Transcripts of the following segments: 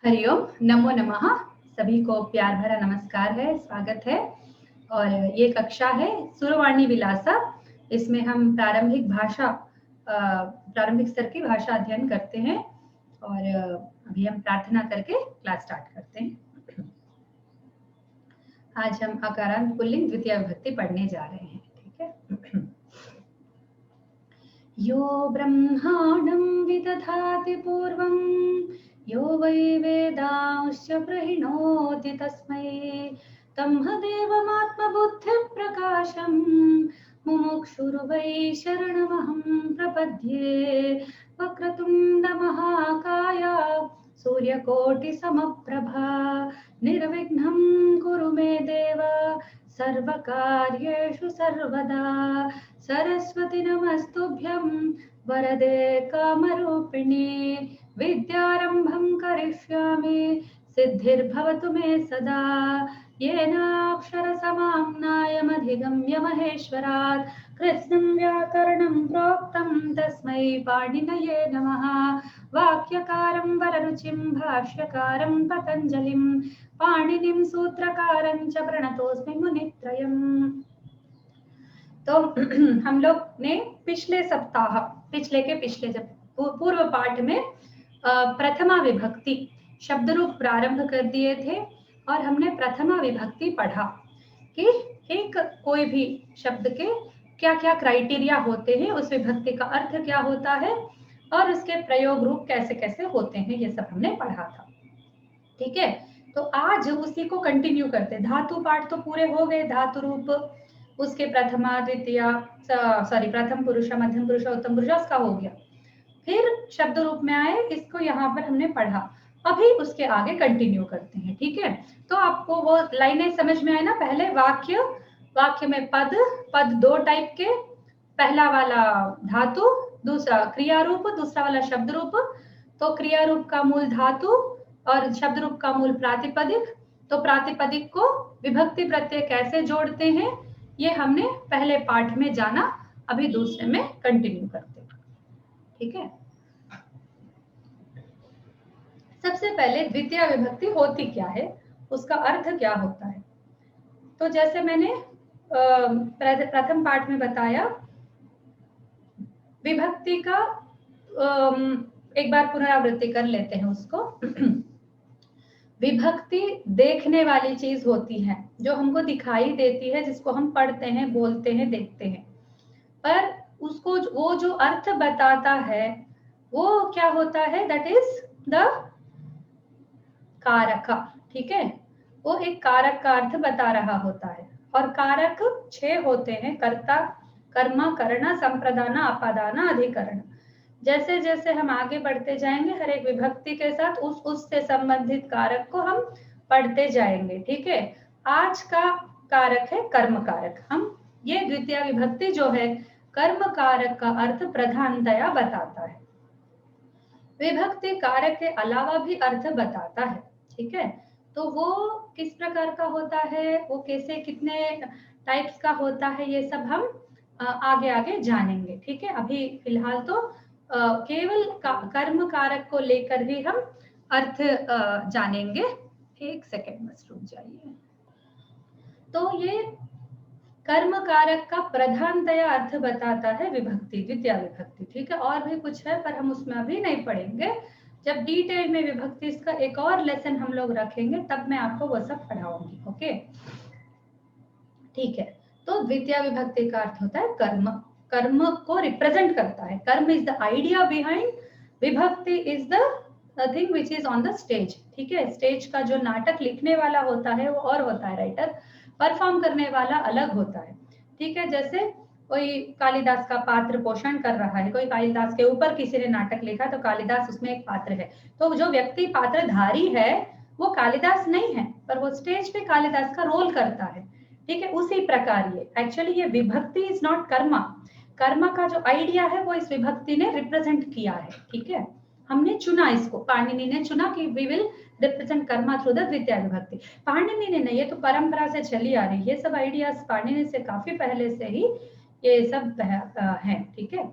हरिओम, नमो नमः। सभी को प्यार भरा नमस्कार है, स्वागत है। और ये कक्षा है सुरवाणी विलासा। इसमें हम प्रारंभिक स्तर की भाषा अध्ययन करते हैं। और अभी हम प्रार्थना करके क्लास स्टार्ट करते हैं। आज हम अकारांत पुल्लिंग द्वितीय विभक्ति पढ़ने जा रहे हैं। ठीक है। यो ब्रह्माणं विदधाति पूर्वं यो वै वेदांश्च प्रहिणोति तस्मै तमहदेवमात्मबुद्धिप्रकाशं मुमुक्षुर्वै शरणमहं प्रपद्ये। वक्रतुण्डमहाकाय सूर्यकोटिसमप्रभा निर्विघ्नं कुरु मे देव सर्वकार्येषु सर्वदा। सरस्वती नमस्तुभ्यं वरदे कामरूपिणी विद्यारम्भं करिष्यामि सिद्धिर्भवतु मे सदा। येनाक्षरसमाम्नायमधिगम्य महेश्वरात् कृत्स्नं व्याकरणं प्रोक्तं तस्मै पाणिनये नमः। वाक्यकारं वररुचिं भाष्यकारं पतञ्जलिं पाणिनिं सूत्रकारं च प्रणतोऽस्मि मुनित्रयम्। तो हम लोग ने पिछले जब पूर्व पाठ में प्रथमा विभक्ति शब्द रूप प्रारंभ कर दिए थे और हमने प्रथमा विभक्ति पढ़ा कि एक कोई भी शब्द के क्या क्या क्राइटेरिया होते हैं, उस विभक्ति का अर्थ क्या होता है और उसके प्रयोग रूप कैसे कैसे होते हैं, ये सब हमने पढ़ा था। ठीक है, तो आज उसी को कंटिन्यू करते। धातु पाठ तो पूरे हो गए, धातु रूप उसके प्रथमा द्वितीया प्रथम पुरुष मध्यम पुरुष उत्तम पुरुष उसका हो गया। फिर शब्द रूप में आए, इसको यहाँ पर हमने पढ़ा। अभी उसके आगे कंटिन्यू करते हैं। ठीक है, तो आपको वो लाइनें समझ में आए ना। पहले वाक्य में पद दो टाइप के, पहला वाला धातु, दूसरा क्रिया रूप, दूसरा वाला शब्द रूप। तो क्रिया रूप का मूल धातु और शब्द रूप का मूल प्रातिपदिक। तो प्रातिपदिक को विभक्ति प्रत्यय कैसे जोड़ते हैं ये हमने पहले पाठ में जाना, अभी दूसरे में कंटिन्यू करते हैं। ठीक है, सबसे पहले द्वितीय विभक्ति होती क्या है, उसका अर्थ क्या होता है। तो जैसे मैंने प्रथम पाठ में बताया, विभक्ति का एक बार पुनरावृत्ति कर लेते हैं उसको। विभक्ति देखने वाली चीज होती है, जो हमको दिखाई देती है, जिसको हम पढ़ते हैं, बोलते हैं, देखते हैं। पर उसको वो जो अर्थ बताता है वो क्या होता है, दैट इज द कारक। ठीक है, वो एक कारक का अर्थ बता रहा होता है। और कारक 6 होते हैं, कर्ता, कर्म, करण, संप्रदान, अपादान, अधिकरण। जैसे जैसे हम आगे बढ़ते जाएंगे, हर एक विभक्ति के साथ उससे संबंधित कारक को हम पढ़ते जाएंगे। ठीक है, आज का कारक है कर्म कारक। हम ये द्वितीय विभक्ति जो है कर्म कारक का अर्थ प्रधानतया बताता है। विभक्ति कारक के अलावा भी अर्थ बताता है। ठीक है, तो वो किस प्रकार का होता है, वो कैसे कितने टाइप्स का होता है, ये सब हम आगे आगे जानेंगे। ठीक है, अभी फिलहाल तो केवल कर्म कारक को लेकर ही हम अर्थ जानेंगे। एक सेकेंड बस रुक जाइए। तो ये कर्म कारक का प्रधानतया अर्थ बताता है विभक्ति, द्वितीय विभक्ति। ठीक है, और भी कुछ है पर हम उसमें अभी नहीं पढ़ेंगे। जब डिटेल में विभक्ति इसका एक और लेसन हम लोग रखेंगे तब मैं आपको वो सब पढ़ाऊंगी। ओके, ठीक है। तो द्वितीय विभक्ति का अर्थ होता है कर्म, कर्म को रिप्रेजेंट करता है। कर्म इज द आइडिया बिहाइंड, विभक्ति is the thing which is on the stage. ठीक है, स्टेज का जो नाटक लिखने वाला होता है वो और होता है, राइटर, परफॉर्म करने वाला अलग होता है। ठीक है, जैसे कोई कालिदास का पात्र पोषण कर रहा है, कोई कालिदास के ऊपर किसी ने नाटक लिखा तो कालिदास उसमें एक पात्र है। तो जो व्यक्ति पात्रधारी है वो कालिदास नहीं है, पर वो स्टेज पे कालिदास का रोल करता है। ठीक है, उसी प्रकार ये एक्चुअली ये विभक्ति इज नॉट कर्मा। कर्मा का जो आइडिया है वो इस विभक्ति ने रिप्रेजेंट किया है। ठीक है, हमने चुना, इसको पाणिनि ने चुना कि we will represent karma through the dvitiya vibhakti. Panini ने नहीं, ये तो परंपरा से चली आ रही है, ये सब आइडियाज पाणिनि से काफी पहले से ही ये सब है। ठीक है,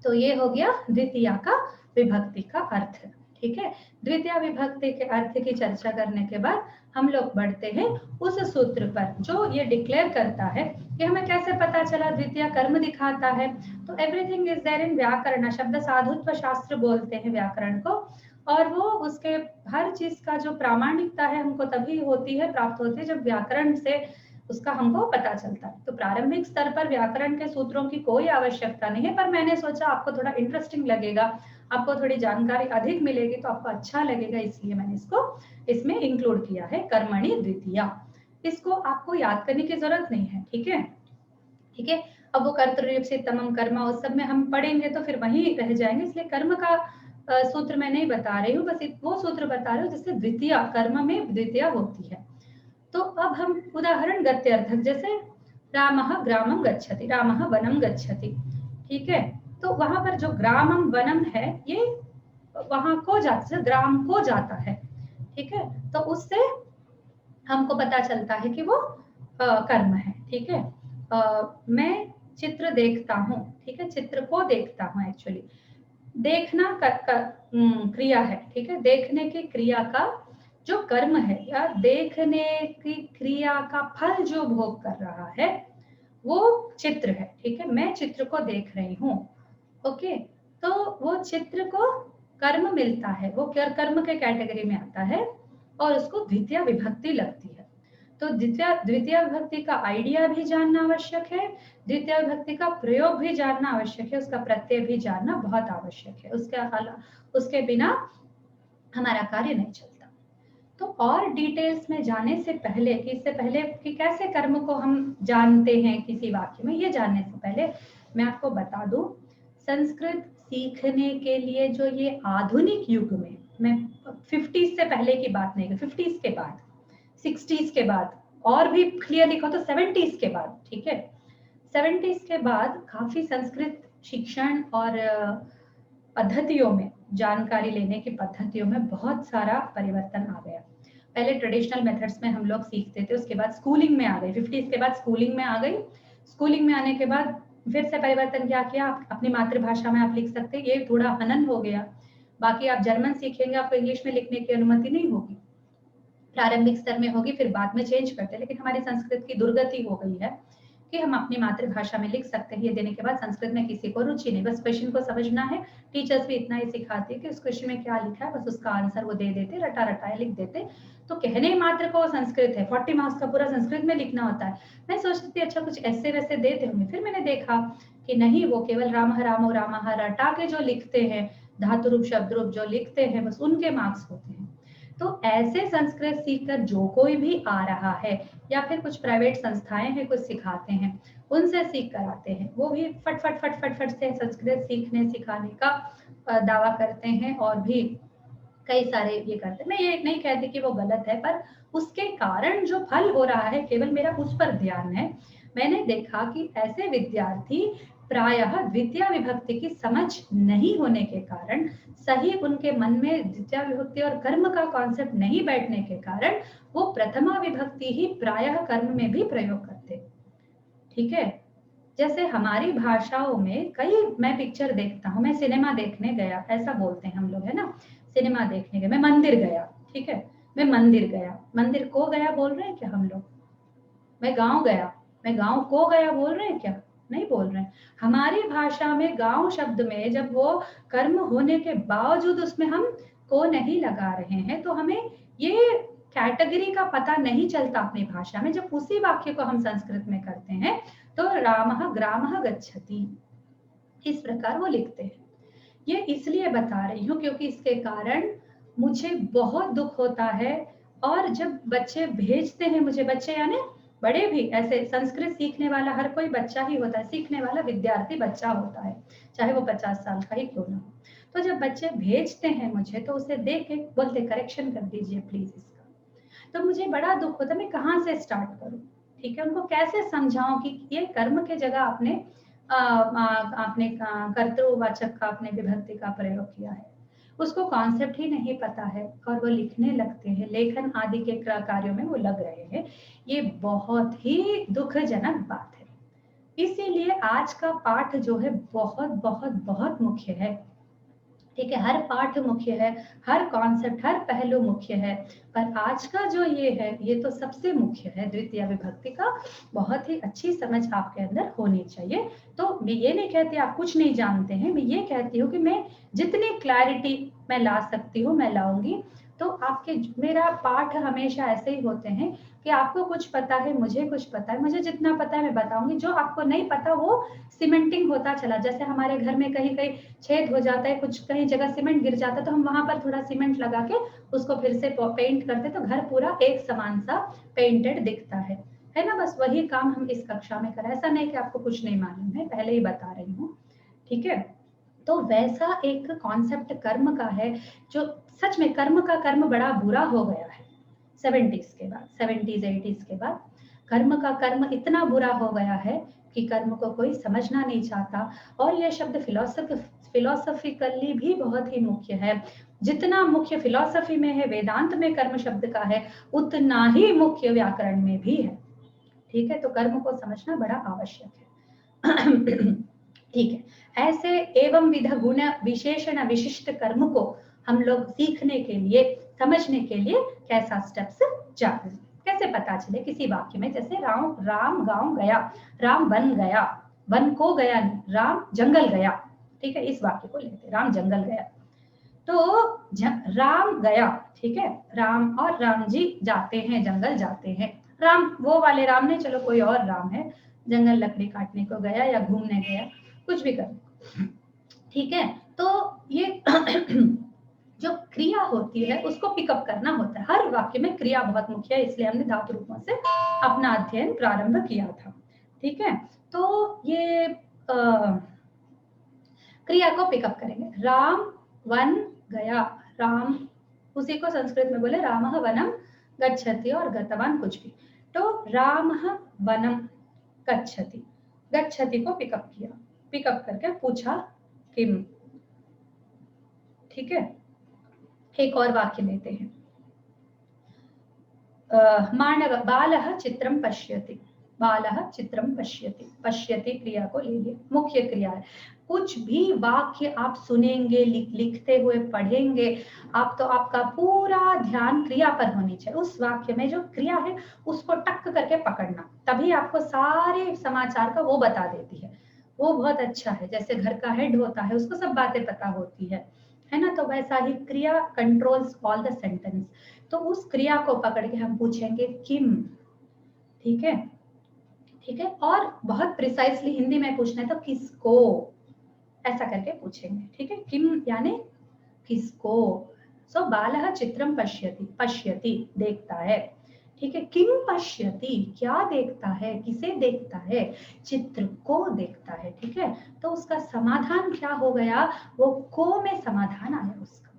तो ये हो गया द्वितीय का विभक्ति का अर्थ। ठीक है। द्वितीय विभक्ति के अर्थ की चर्चा करने के बाद हम लोग बढ़ते हैं उस सूत्र पर जो ये डिक्लेयर करता है कि हमें कैसे पता चला द्वितीय कर्म दिखाता है। तो एवरीथिंग इज देयर इन व्याकरण, शब्द साधुत्व शास्त्र बोलते हैं व्याकरण को, और वो उसके हर चीज का जो प्रामाणिकता है हमको तभी होती है, प्राप्त होती है, जब व्याकरण से उसका हमको पता चलता है। तो प्रारंभिक स्तर पर व्याकरण के सूत्रों की कोई आवश्यकता नहीं है, पर मैंने सोचा आपको थोड़ा इंटरेस्टिंग लगेगा, आपको थोड़ी जानकारी अधिक मिलेगी तो आपको अच्छा लगेगा, इसलिए मैंने इसको इसमें इंक्लूड किया है, कर्मणि द्वितीया। इसको आपको याद करने की जरूरत नहीं है, ठीक है। ठीक है, अब वो कर्तृत्वम कर्म उस सब में हम पढ़ेंगे तो फिर वहीं रह जाएंगे, इसलिए कर्म का सूत्र मैं नहीं बता रही हूँ, बस वो सूत्र बता रही हूँ जिससे द्वितीय कर्म में द्वितीय होती है। तो अब हम उदाहरण गत्यर्थक, जैसे रामः ग्रामं गच्छति, रामः वनं गच्छति, ठीक है। तो वहां पर जो ग्रामम वनम है ये वहां को जाता है, ग्राम को जाता है, ठीक है। तो उससे हमको पता चलता है कि वो कर्म है, ठीक है। मैं चित्र देखता हूँ, ठीक है, चित्र को देखता हूँ, एक्चुअली देखना क्रिया है, ठीक है। देखने की क्रिया का जो कर्म है या देखने की क्रिया का फल जो भोग कर रहा है वो चित्र है, ठीक है। मैं चित्र को देख रही हूँ, ओके। तो वो चित्र को कर्म मिलता है, वो कर्म के कैटेगरी में आता है और उसको द्वितीय विभक्ति लगती है। तो द्वितीय विभक्ति का आइडिया भी जानना आवश्यक है, द्वितीय विभक्ति का प्रयोग भी जानना आवश्यक है, उसका प्रत्यय भी जानना बहुत आवश्यक है, उसके बिना हमारा कार्य नहीं चलता। तो और डिटेल्स में जाने से पहले कि इससे पहले कि कैसे कर्म को हम जानते हैं किसी वाक्य में, ये जानने से पहले मैं आपको बता दूं, संस्कृत सीखने के लिए जो ये आधुनिक युग में, मैं 50s से पहले की बात नहीं, 50s के बाद, 60s के बाद, और भी क्लियर लिखो तो 70s के बाद, ठीक है। 70s के बाद काफी संस्कृत शिक्षण और पद्धतियों में, जानकारी लेने की पद्धतियों में बहुत सारा परिवर्तन आ गया। पहले ट्रेडिशनल मेथड्स में हम लोग सीखते थे, उसके बाद स्कूलिंग में आ गई, 50s के बाद स्कूलिंग में आ गई। स्कूलिंग में आने के बाद फिर से परिवर्तन क्या किया, आप अपनी मातृभाषा में आप लिख सकते हैं, ये थोड़ा हनन हो गया। बाकी आप जर्मन सीखेंगे, आपको इंग्लिश में लिखने की अनुमति नहीं होगी, प्रारंभिक स्तर में होगी, फिर बाद में चेंज करते हैं। लेकिन हमारी संस्कृत की दुर्गति हो गई है कि हम अपनी मातृभाषा में लिख सकते हैं, ये देने के बाद संस्कृत में किसी को रुचि नहीं, बस क्वेश्चन को समझना है। टीचर्स भी इतना ही सिखाती है कि उस क्वेश्चन में क्या लिखा है बस उसका आंसर वो दे देते, रटा रटाए लिख देते। तो कहने मात्र को संस्कृत है, 40 मार्क्स का पूरा संस्कृत में लिखना होता है। मैं सोचती थी अच्छा कुछ ऐसे वैसे देते होंगे, फिर मैंने देखा कि नहीं, वो केवल राम रामो रामः रटा के जो लिखते हैं, धातु रूप शब्द रूप जो लिखते हैं, बस उनके मार्क्स होते हैं। तो ऐसे संस्कृत सीखकर जो कोई भी आ रहा है या फिर कुछ प्राइवेट संस्थाएं हैं कुछ सिखाते हैं, उनसे सीख कर आते हैं, वो भी फट फट फट फट फट से संस्कृत सीखने सिखाने का दावा करते हैं और भी कई सारे ये करते हैं। मैं ये नहीं कहती कि वो गलत है, पर उसके कारण जो फल हो रहा है केवल मेरा उस पर ध्यान है। मैंने देखा कि ऐसे विद्यार्थी प्रायः द्वितीय विभक्ति की समझ नहीं होने के कारण, सही उनके मन में द्वितीय विभक्ति और कर्म का कॉन्सेप्ट नहीं बैठने के कारण वो प्रथमा विभक्ति ही प्रायः कर्म में भी प्रयोग करते, ठीक है। जैसे हमारी भाषाओं में कई, मैं पिक्चर देखता हूँ, मैं सिनेमा देखने गया, ऐसा बोलते हैं हम लोग, है ना, सिनेमा देखने गए, मैं मंदिर गया, ठीक है, मैं मंदिर गया, मंदिर को गया बोल रहे हैं क्या हम लोग, मैं गांव गया, मैं गांव को गया बोल रहे हैं क्या, नहीं बोल रहे हैं। हमारी भाषा में गांव शब्द में जब वो कर्म होने के बावजूद उसमें हम को नहीं लगा रहे हैं, तो हमें ये कैटेगरी का पता नहीं चलता अपनी भाषा में। जब उसी वाक्य को हम संस्कृत में करते हैं तो रामः ग्रामः गच्छति, इस प्रकार वो लिखते हैं। ये इसलिए बता रही हूँ क्योंकि इसके कारण मुझे बहुत दुख होता है, और जब बच्चे भेजते हैं मुझे, बच्चे यानी बड़े भी, ऐसे संस्कृत सीखने वाला हर कोई बच्चा ही होता है, सीखने वाला विद्यार्थी बच्चा होता है, चाहे वो 50 साल का ही क्यों ना हो। तो जब बच्चे भेजते हैं मुझे तो उसे देख के बोलते करेक्शन कर दीजिए प्लीज इसका, तो मुझे बड़ा दुख होता है, मैं कहाँ से स्टार्ट करूँ, ठीक है। उनको कैसे समझाऊं कि ये कर्म के जगह आपने कर्तृवाचक का, आपने विभक्ति का प्रयोग किया है, उसको कॉन्सेप्ट ही नहीं पता है और वो लिखने लगते हैं, लेखन आदि के कार्यों में वो लग रहे हैं। ये बहुत ही दुखजनक बात है। इसीलिए आज का पाठ जो है बहुत बहुत बहुत मुख्य है, ठीक है, हर पाठ मुख्य है, हर कॉन्सेप्ट, हर पहलू मुख्य है, पर आज का जो ये है ये तो सबसे मुख्य है। द्वितीय विभक्ति का बहुत ही अच्छी समझ आपके अंदर होनी चाहिए। तो मैं ये नहीं कहती आप कुछ नहीं जानते हैं, मैं ये कहती हूँ कि मैं जितनी क्लैरिटी मैं ला सकती हूँ मैं लाऊंगी। तो आपके मेरा पाठ हमेशा ऐसे ही होते हैं कि आपको कुछ पता है, मुझे कुछ पता है, मुझे जितना पता है मैं बताऊंगी, जो आपको नहीं पता वो सीमेंटिंग होता चला। जैसे हमारे घर में कहीं कहीं छेद हो जाता है, कुछ कहीं जगह सीमेंट गिर जाता है, तो हम वहां पर थोड़ा सीमेंट लगा के उसको फिर से पेंट करते, तो घर पूरा एक समान सा पेंटेड दिखता है ना। बस वही काम हम इस कक्षा में करें। ऐसा नहीं कि आपको कुछ नहीं मालूम है, पहले ही बता रही हूँ, ठीक है। तो वैसा एक कॉन्सेप्ट कर्म का है, जो सच में कर्म का कर्म बड़ा बुरा हो गया है 70s के बाद, 70s 80s के बाद कर्म का कर्म इतना बुरा हो गया है कि कर्म को कोई समझना नहीं चाहता। और यह शब्द फिलोसफिकली भी बहुत ही मुख्य है। जितना मुख्य फिलोसफी में है, वेदांत में कर्म शब्द का है, उतना ही मुख्य व्याकरण में भी है, ठीक है। तो कर्म को समझना बड़ा आवश्यक है। ठीक है, ऐसे एवं विध गुण विशेषण विशिष्ट कर्म को हम लोग सीखने के लिए, समझने के लिए कैसा स्टेप्स जाते, कैसे पता चले किसी वाक्य में। जैसे राम गांव गया, राम वन गया, वन को गया नहीं, राम जंगल गया, ठीक है। इस वाक्य को लेते, राम जंगल गया, तो राम गया, ठीक है, राम और राम जी जाते हैं, जंगल जाते हैं। राम वो वाले राम नहीं, चलो कोई और राम है, जंगल लकड़ी काटने को गया या घूमने गया, कुछ भी कर, ठीक है। तो ये जो क्रिया होती है उसको पिकअप करना होता है। हर वाक्य में क्रिया बहुत मुख्य है, इसलिए हमने धातु रूपों से अपना अध्ययन प्रारंभ किया था, ठीक है। तो ये क्रिया को पिकअप करेंगे। राम वन गया, राम उसी को संस्कृत में बोले रामः वनम गच्छति और गतवान कुछ भी, तो रामः वनम गच्छति, गच्छति को पिकअप किया, पिकअप करके पूछा किम, ठीक है। एक और वाक्य लेते हैं, मानव बालः चित्रम पश्यति, बालः चित्रम पश्यति, पश्यति क्रिया को ले लिए, मुख्य क्रिया है। कुछ भी वाक्य आप सुनेंगे, लिखते हुए पढ़ेंगे आप, तो आपका पूरा ध्यान क्रिया पर होनी चाहिए। उस वाक्य में जो क्रिया है उसको टक करके पकड़ना, तभी आपको सारे समाचार का वो बता देती है। वो बहुत अच्छा है, जैसे घर का हेड होता है उसको सब बातें पता होती है ना। तो वैसा ही क्रिया कंट्रोल्स ऑल द सेंटेंस। तो उस क्रिया को पकड़ के हम पूछेंगे किम, ठीक है, ठीक है। और बहुत प्रिसाइसली हिंदी में पूछना है तो किसको, ऐसा करके पूछेंगे, ठीक है। किम यानी किसको। सो बालः चित्रम पश्यति, पश्यति देखता है, ठीक है। किम पश्यति क्या देखता है, किसे देखता है, चित्र को देखता है, ठीक है। तो उसका समाधान क्या हो गया, वो को में समाधान आया उसका,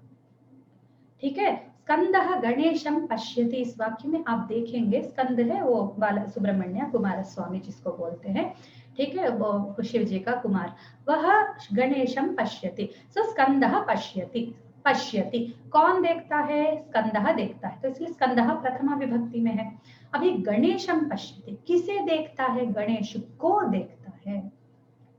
ठीक है। स्कंदः गणेशम पश्यति, इस वाक्य में आप देखेंगे स्कंद है वो बाला सुब्रमण्य कुमार स्वामी जिसको बोलते हैं, ठीक है, वो शिव जी का कुमार, वह गणेशम पश्यति। सो स्कंदः पश्यति, पश्यति कौन देखता है, स्कंदः देखता है, तो इसलिए स्कंदः प्रथमा विभक्ति में है। अभी गणेशम पश्यति किसे देखता है, गणेश को देखता है,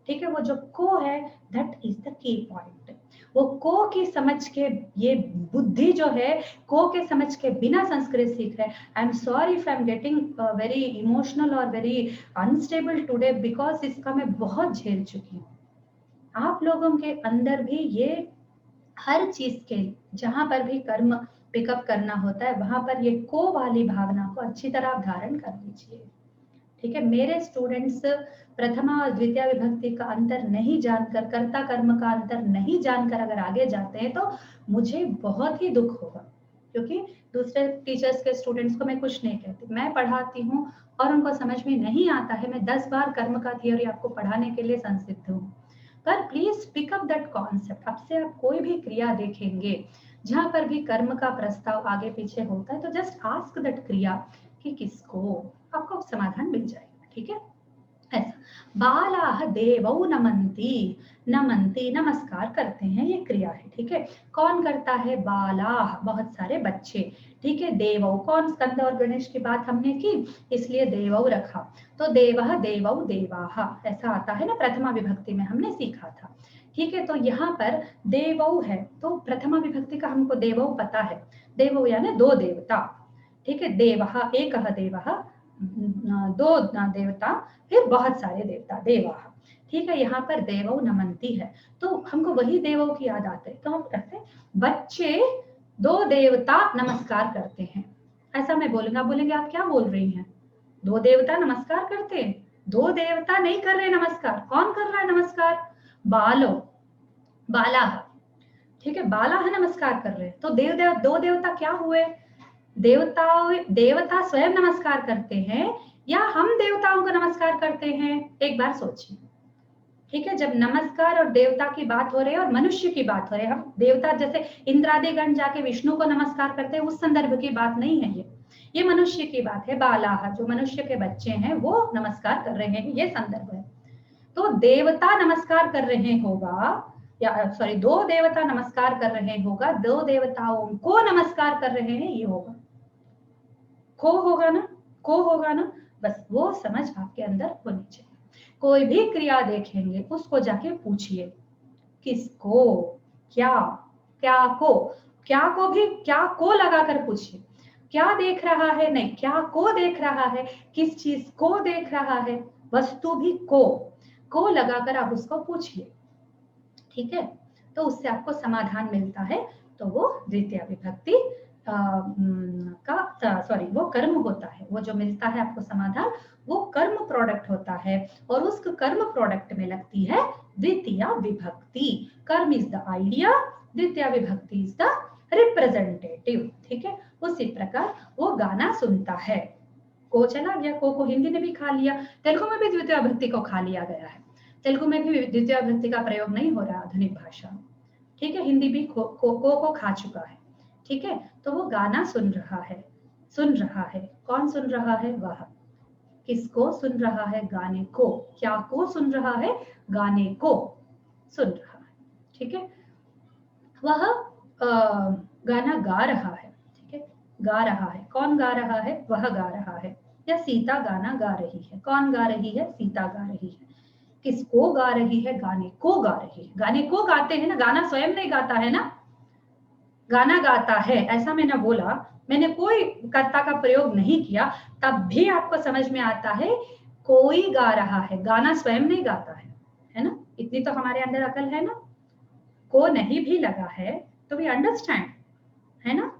ठीक है। वो जो को है that is the key point. वो को की समझ के, ये बुद्धि जो है को के समझ के बिना संस्कृत सीख रहे। I am sorry if I am getting very emotional और वेरी अनस्टेबल टुडे, बिकॉज इसका मैं बहुत झेल चुकी हूँ। आप लोगों के अंदर भी ये हर चीज के, जहां पर भी कर्म पिकअप करना होता है वहां पर ये को वाली भावना को अच्छी तरह धारण कर लीजिए, ठीक है। मेरे स्टूडेंट्स प्रथमा और द्वितीय विभक्ति का अंतर नहीं जानकर, कर्ता कर्म का अंतर नहीं जानकर अगर आगे जाते हैं तो मुझे बहुत ही दुख होगा, क्योंकि दूसरे टीचर्स के स्टूडेंट्स को मैं कुछ नहीं कहती, मैं पढ़ाती हूँ और उनको समझ में नहीं आता है, मैं 10 बार कर्म का थियोरी आपको पढ़ाने के लिए संसिद्ध हूँ। पर please pick up that concept. अब से आप कोई भी क्रिया देखेंगे जहां पर भी कर्म का प्रस्ताव आगे पीछे होता है तो जस्ट आस्क दैट क्रिया कि किसको, आपको समाधान मिल जाएगा, ठीक है। ऐसा। बालाः देवौ नमन्ति, नमन्ति नमस्कार करते हैं, ये क्रिया है, ठीक है। कौन करता है? बालाः, बहुत सारे बच्चे, ठीक है। देवौ, कौन? स्कंद और गणेश की बात हमने की, इसलिए देवौ रखा। तो देवः देवौ देवाः ऐसा आता है ना, प्रथमा विभक्ति में हमने सीखा था, ठीक है। तो यहाँ पर देवौ है, तो प्रथमा विभक्ति का हमको देवौ पता है, देवौ यानी दो देवता, ठीक है। देवः एकः देवः, दो देवता, फिर बहुत सारे देवता, देवाः, ठीक है। यहाँ पर देवौ नमन्ति है, तो हमको वही देवौ की याद आते है, तो हम कहते हैं बच्चे दो देवता नमस्कार करते हैं, ऐसा मैं बोलूंगा। बोलेंगे आप क्या बोल रही हैं, दो देवता नमस्कार करते हैं? दो देवता नहीं कर रहे नमस्कार, कौन कर रहा है नमस्कार? बालो, बाला, ठीक है, बाला है नमस्कार कर रहे हैं। तो दो देवता क्या हुए? देवता स्वयं नमस्कार करते हैं या हम देवताओं को नमस्कार करते हैं? एक बार सोचिए, ठीक है। जब नमस्कार और देवता की बात हो रही है और मनुष्य की बात हो रही है, हम देवता जैसे इंद्रादिगण जाके विष्णु को नमस्कार करते हैं, उस संदर्भ की बात नहीं है ये मनुष्य की बात है। बालाह, जो मनुष्य के बच्चे हैं वो नमस्कार कर रहे हैं, ये संदर्भ है। तो देवता नमस्कार कर रहे होगा, या सॉरी, दो देवता नमस्कार कर रहे होगा, दो देवताओं को नमस्कार कर रहे हैं, ये होगा। को होगा ना, को होगा ना, बस वो समझ आपके अंदर होनी चाहिए। कोई भी क्रिया देखेंगे उसको जाके पूछिए, किसको, क्या, क्या को भी क्या को लगाकर पूछिए। क्या देख रहा है? नहीं, क्या को देख रहा है, किस चीज को देख रहा है, वस्तु भी को लगाकर आप उसको पूछिए, ठीक है। तो उससे आपको समाधान मिलता है, तो वो द्वितीय विभक्ति का सॉरी वो कर्म होता है, वो जो मिलता है आपको समाधान, वो कर्म प्रोडक्ट होता है, और उस कर्म प्रोडक्ट में लगती है द्वितीय विभक्ति। कर्म इज द आइडिया, द्वितीय विभक्ति इज द रिप्रेजेंटेटिव, ठीक है। उसी प्रकार वो गाना सुनता है, को चला गया, को हिंदी ने भी खा लिया, तेलुगु में भी द्वितीय विभक्ति को खा लिया गया है, तेलुगु में भी द्वितीय विभक्ति का प्रयोग नहीं हो रहा आधुनिक भाषा में, ठीक है। हिंदी भी को खा चुका है, ठीक है। तो वो गाना सुन रहा है, सुन रहा है, कौन सुन रहा है? वह। किसको सुन रहा है? गाने को। क्या को सुन रहा है? गाने को सुन रहा है, ठीक है। वह गाना गा रहा है, ठीक है, गा रहा है, कौन गा रहा है? वह गा रहा है, या सीता गाना गा रही है, कौन गा रही है? सीता गा रही है। किसको गा रही है? गाने को गा रही है। गाने को गाते हैं ना, गाना स्वयं नहीं गाता है ना, गाना गाता है ऐसा मैंने बोला, मैंने कोई कर्ता का प्रयोग नहीं किया, तब भी आपको समझ में आता है कोई गा रहा है, गाना स्वयं नहीं गाता है ना। इतनी तो हमारे अंदर अकल है ना, को नहीं भी लगा है तो वी अंडरस्टैंड, है ना।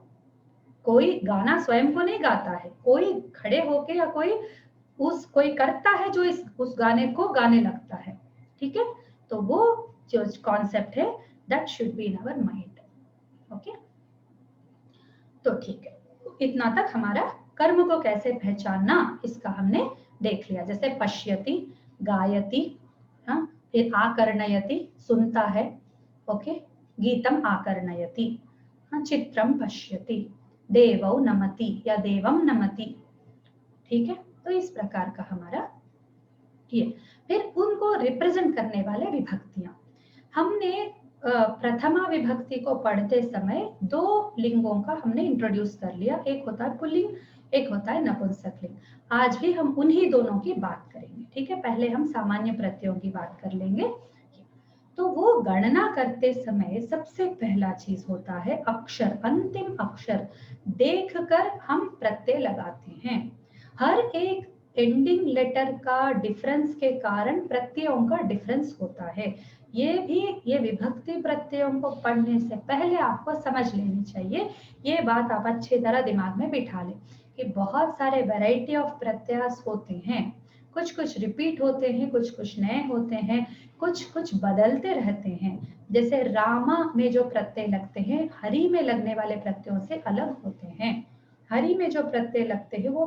कोई गाना स्वयं को नहीं गाता है, कोई खड़े होके या कोई करता है जो उस गाने को गाने लगता है, ठीक है। तो वो जो कॉन्सेप्ट है that should be in our mind, okay. तो ठीक है, इतना तक हमारा कर्म को कैसे पहचानना इसका हमने देख लिया। जैसे पश्यति, गायति, हाँ, फिर आकर्णयति सुनता है, ओके, गीतम आकर्णयति, हाँ, चित्रम पश्यति, देवौ नमति या देवम नमति, ठीक है। तो इस प्रकार का हमारा ये। फिर उनको रिप्रेजेंट करने वाले विभक्तियां, हमने प्रथमा विभक्ति को पढ़ते समय दो लिंगों का हमने इंट्रोड्यूस कर लिया, एक होता है पुल्लिंग, एक होता है नपुंसकलिंग। आज भी हम उन्हीं दोनों की बात करेंगे, ठीक है। पहले हम सामान्य प्रत्ययों की बात कर लेंगे। तो वो गणना करते समय सबसे पहला चीज होता है अक्षर, अंतिम अक्षर देखकर हम प्रत्यय लगाते हैं। हर एक एंडिंग लेटर का डिफरेंस के कारण प्रत्ययों का डिफरेंस होता है। ये विभक्ति प्रत्ययों को पढ़ने से पहले आपको समझ लेनी चाहिए। ये बात आप अच्छी तरह दिमाग में बिठा लें कि बहुत सारे वैरायटी ऑफ प्रत्ययास होते हैं, कुछ रिपीट होते हैं, कुछ नए होते हैं, कुछ बदलते रहते हैं। जैसे रामा में जो प्रत्यय लगते हैं हरि में लगने वाले प्रत्ययों से अलग होते हैं। हरि में जो प्रत्यय लगते हैं वो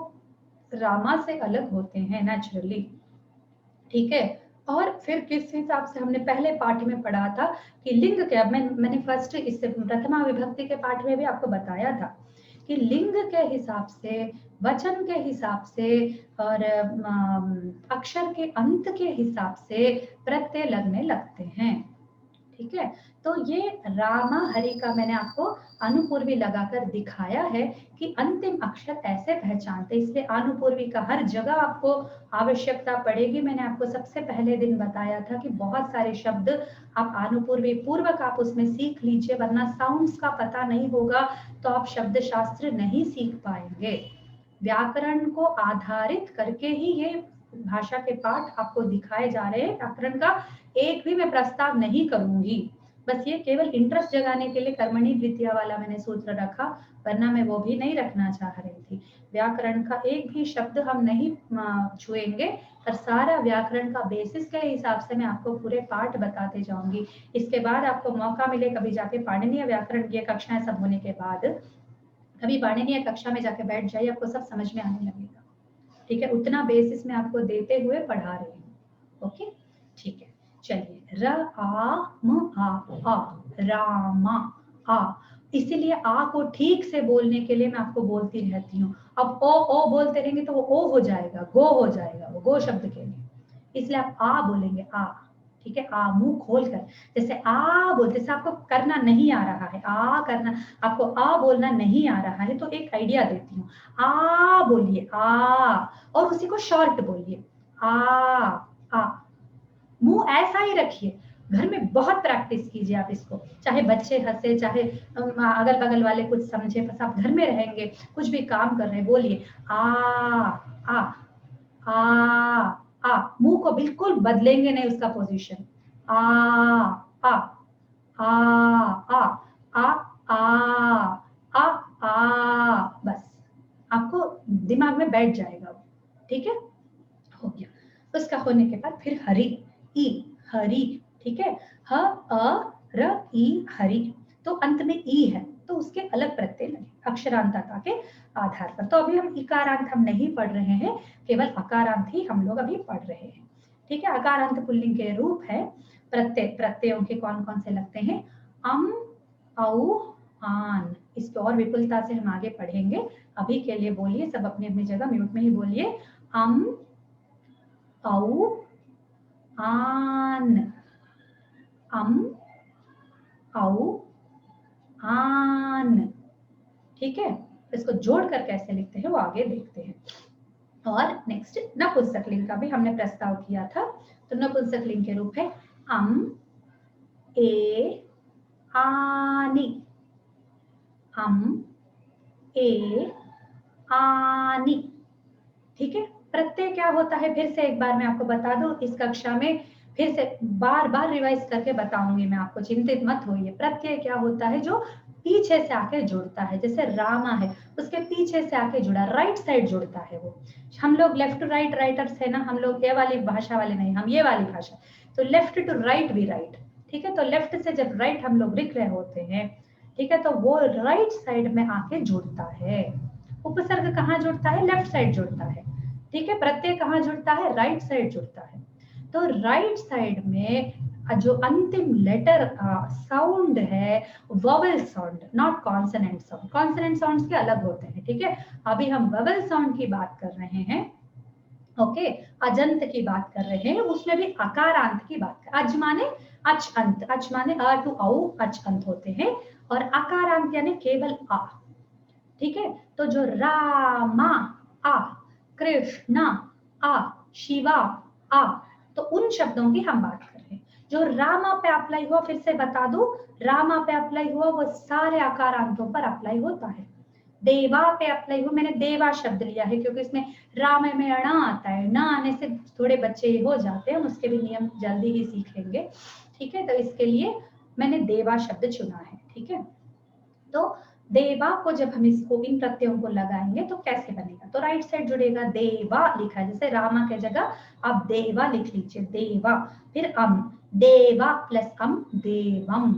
रामा से अलग होते हैं नेचुरली, ठीक है। और फिर किस हिसाब से हमने पहले पाठ में पढ़ा था कि लिंग क्या, मैंने फर्स्ट इससे प्रथमा विभक्ति के पाठ में भी आपको बताया था कि लिंग के हिसाब से, वचन के हिसाब से और अक्षर के अंत के हिसाब से प्रत्यय लगने लगते हैं। ठीक है, तो ये रामा हरि का मैंने आपको अनुपूर्वी लगाकर दिखाया है कि अंतिम अक्षर ऐसे पहचानते, इसलिए अनुपूर्वी का हर जगह आपको आवश्यकता पड़ेगी। मैंने आपको सबसे पहले दिन बताया था कि बहुत सारे शब्द आप अनुपूर्वी पूर्वक आप उसमें सीख लीजिए, वरना साउंड्स का पता नहीं होगा तो आप शब्द शास्त्र नहीं सीख पाएंगे। व्याकरण को आधारित करके ही ये भाषा के पाठ आपको दिखाए जा रहे हैं। व्याकरण का एक भी मैं प्रस्ताव नहीं करूंगी, बस ये केवल इंटरेस्ट जगाने के लिए कर्मणि द्वितीया वाला मैंने सूत्र रखा, वरना मैं वो भी नहीं रखना चाह रही थी। व्याकरण का एक भी शब्द हम नहीं छुएंगे, पर सारा व्याकरण का बेसिस के हिसाब से मैं आपको पूरे पाठ बताते जाऊंगी। इसके बाद आपको मौका मिले कभी जाके पाणिनीय व्याकरण की कक्षाएं सब होने के बाद कभी पाणिनीय कक्षा में जाके बैठ जाइए, आपको सब समझ में आने लगेगा। ठीक है, उतना बेसिस में आपको देते हुए पढ़ा रही हूँ। ओके, ठीक है, चलिए र आ म आ रामा आ, इसीलिए आ को ठीक से बोलने के लिए मैं आपको बोलती रहती हूँ। अब ओ बोलते रहेंगे तो वो ओ हो जाएगा, गो हो जाएगा, वो गो शब्द के लिए, इसलिए आप आ बोलेंगे आ। ठीक है, आ मुंह खोल कर, जैसे आ बोलते, जैसे आपको करना नहीं आ रहा है, आ करना आपको आ बोलना नहीं आ रहा है, तो एक आइडिया देती हूँ, आ बोलिए आ, और उसी को शॉर्ट बोलिए आ। मुंह ऐसा ही रखिए, घर में बहुत प्रैक्टिस कीजिए आप इसको, चाहे बच्चे हंसे, चाहे अगल बगल वाले कुछ समझे, बस आप घर में रहेंगे कुछ भी काम कर रहे हैं, बोलिए आ आ आ, मुंह को बिल्कुल बदलेंगे नहीं उसका पोजीशन, आ आ आ आ आ आ बस आपको दिमाग में बैठ जाएगा। ठीक है, हो गया। उसका होने के बाद फिर हरि, ई हरि। ठीक है, ह अ र ई हरि, तो अंत में ई है तो उसके अलग प्रत्यय लगे अक्षरांतता के आधार पर। तो अभी हम इकारांत हम नहीं पढ़ रहे हैं, केवल अकारांत ही हम लोग अभी पढ़ रहे हैं। ठीक है, अकारांत पुल्लिंग के रूप है। प्रत्यय, प्रत्ययों के कौन कौन से लगते हैं, अम औ आन। इस पे और विपुलता से हम आगे पढ़ेंगे। अभी के लिए बोलिए सब अपनी अपनी जगह म्यूट में ही बोलिए, अम औ आन, अम औ आन। ठीक है, इसको जोड़कर कैसे लिखते हैं वो आगे देखते हैं। और नेक्स्ट नपुंसकलिंग का भी हमने प्रस्ताव किया था, तो नपुंसकलिंग के रूप है अम ए आनी, अम ए आनी। ठीक है, प्रत्यय क्या होता है फिर से एक बार मैं आपको बता दूं, इस कक्षा में फिर से बार बार रिवाइज करके बताऊंगी मैं आपको, चिंतित मत होइए। प्रत्यय क्या होता है, जो पीछे से आके जुड़ता है, जैसे रामा है उसके पीछे से आके जुड़ा, राइट साइड जुड़ता है वो। हम लोग लेफ्ट टू राइट राइटर्स है ना, हम लोग ये वाली भाषा वाले नहीं, हम ये वाली भाषा, तो लेफ्ट टू राइट भी राइट। ठीक है, तो लेफ्ट से जब राइट हम लोग लिख रहे होते हैं, ठीक है, तो वो राइट साइड में आके जुड़ता है। उपसर्ग कहाँ जुड़ता है, लेफ्ट साइड जुड़ता है। ठीक है, प्रत्यय कहाँ जुड़ता है, राइट साइड जुड़ता है। तो राइट साइड में जो अंतिम लेटर साउंड है, vowel sound, not consonant sound. Consonant sounds के अलग होते हैं। ठीक है, अभी हम वोवेल साउंड की बात कर रहे हैं। ओके, अजंत की बात कर रहे हैं, उसमें भी अकारांत की बात कर, अज माने अच अंत, अच माने अ टू औ अच अंत होते हैं, और अकारांत यानी केवल आ। ठीक है, तो जो रामा आ, कृष्णा आ, शिवा आ, तो उन शब्दों की हम बात कर रहे हैं। जो रामा पे अप्लाई हुआ, फिर से बता दो, रामा पे अप्लाई हुआ वो सारे आकारांतों पर अप्लाई होता है। देवा पे अप्लाई हुआ, मैंने देवा शब्द लिया है क्योंकि इसमें राम में अणा आता है, ना आने से थोड़े बच्चे हो जाते हैं, उसके भी नियम जल्दी ही सीखेंगे। ठीक है, तो इसके लिए मैंने देवा शब्द चुना है। ठीक है, तो देवा को जब हम इसको इन प्रत्ययों को लगाएंगे तो कैसे बनेगा, तो राइट साइड जुड़ेगा, देवा लिखा है, जैसे रामा के जगह आप देवा लिख लीजिए, देवा। फिर अम, देवा प्लस अम, देवम।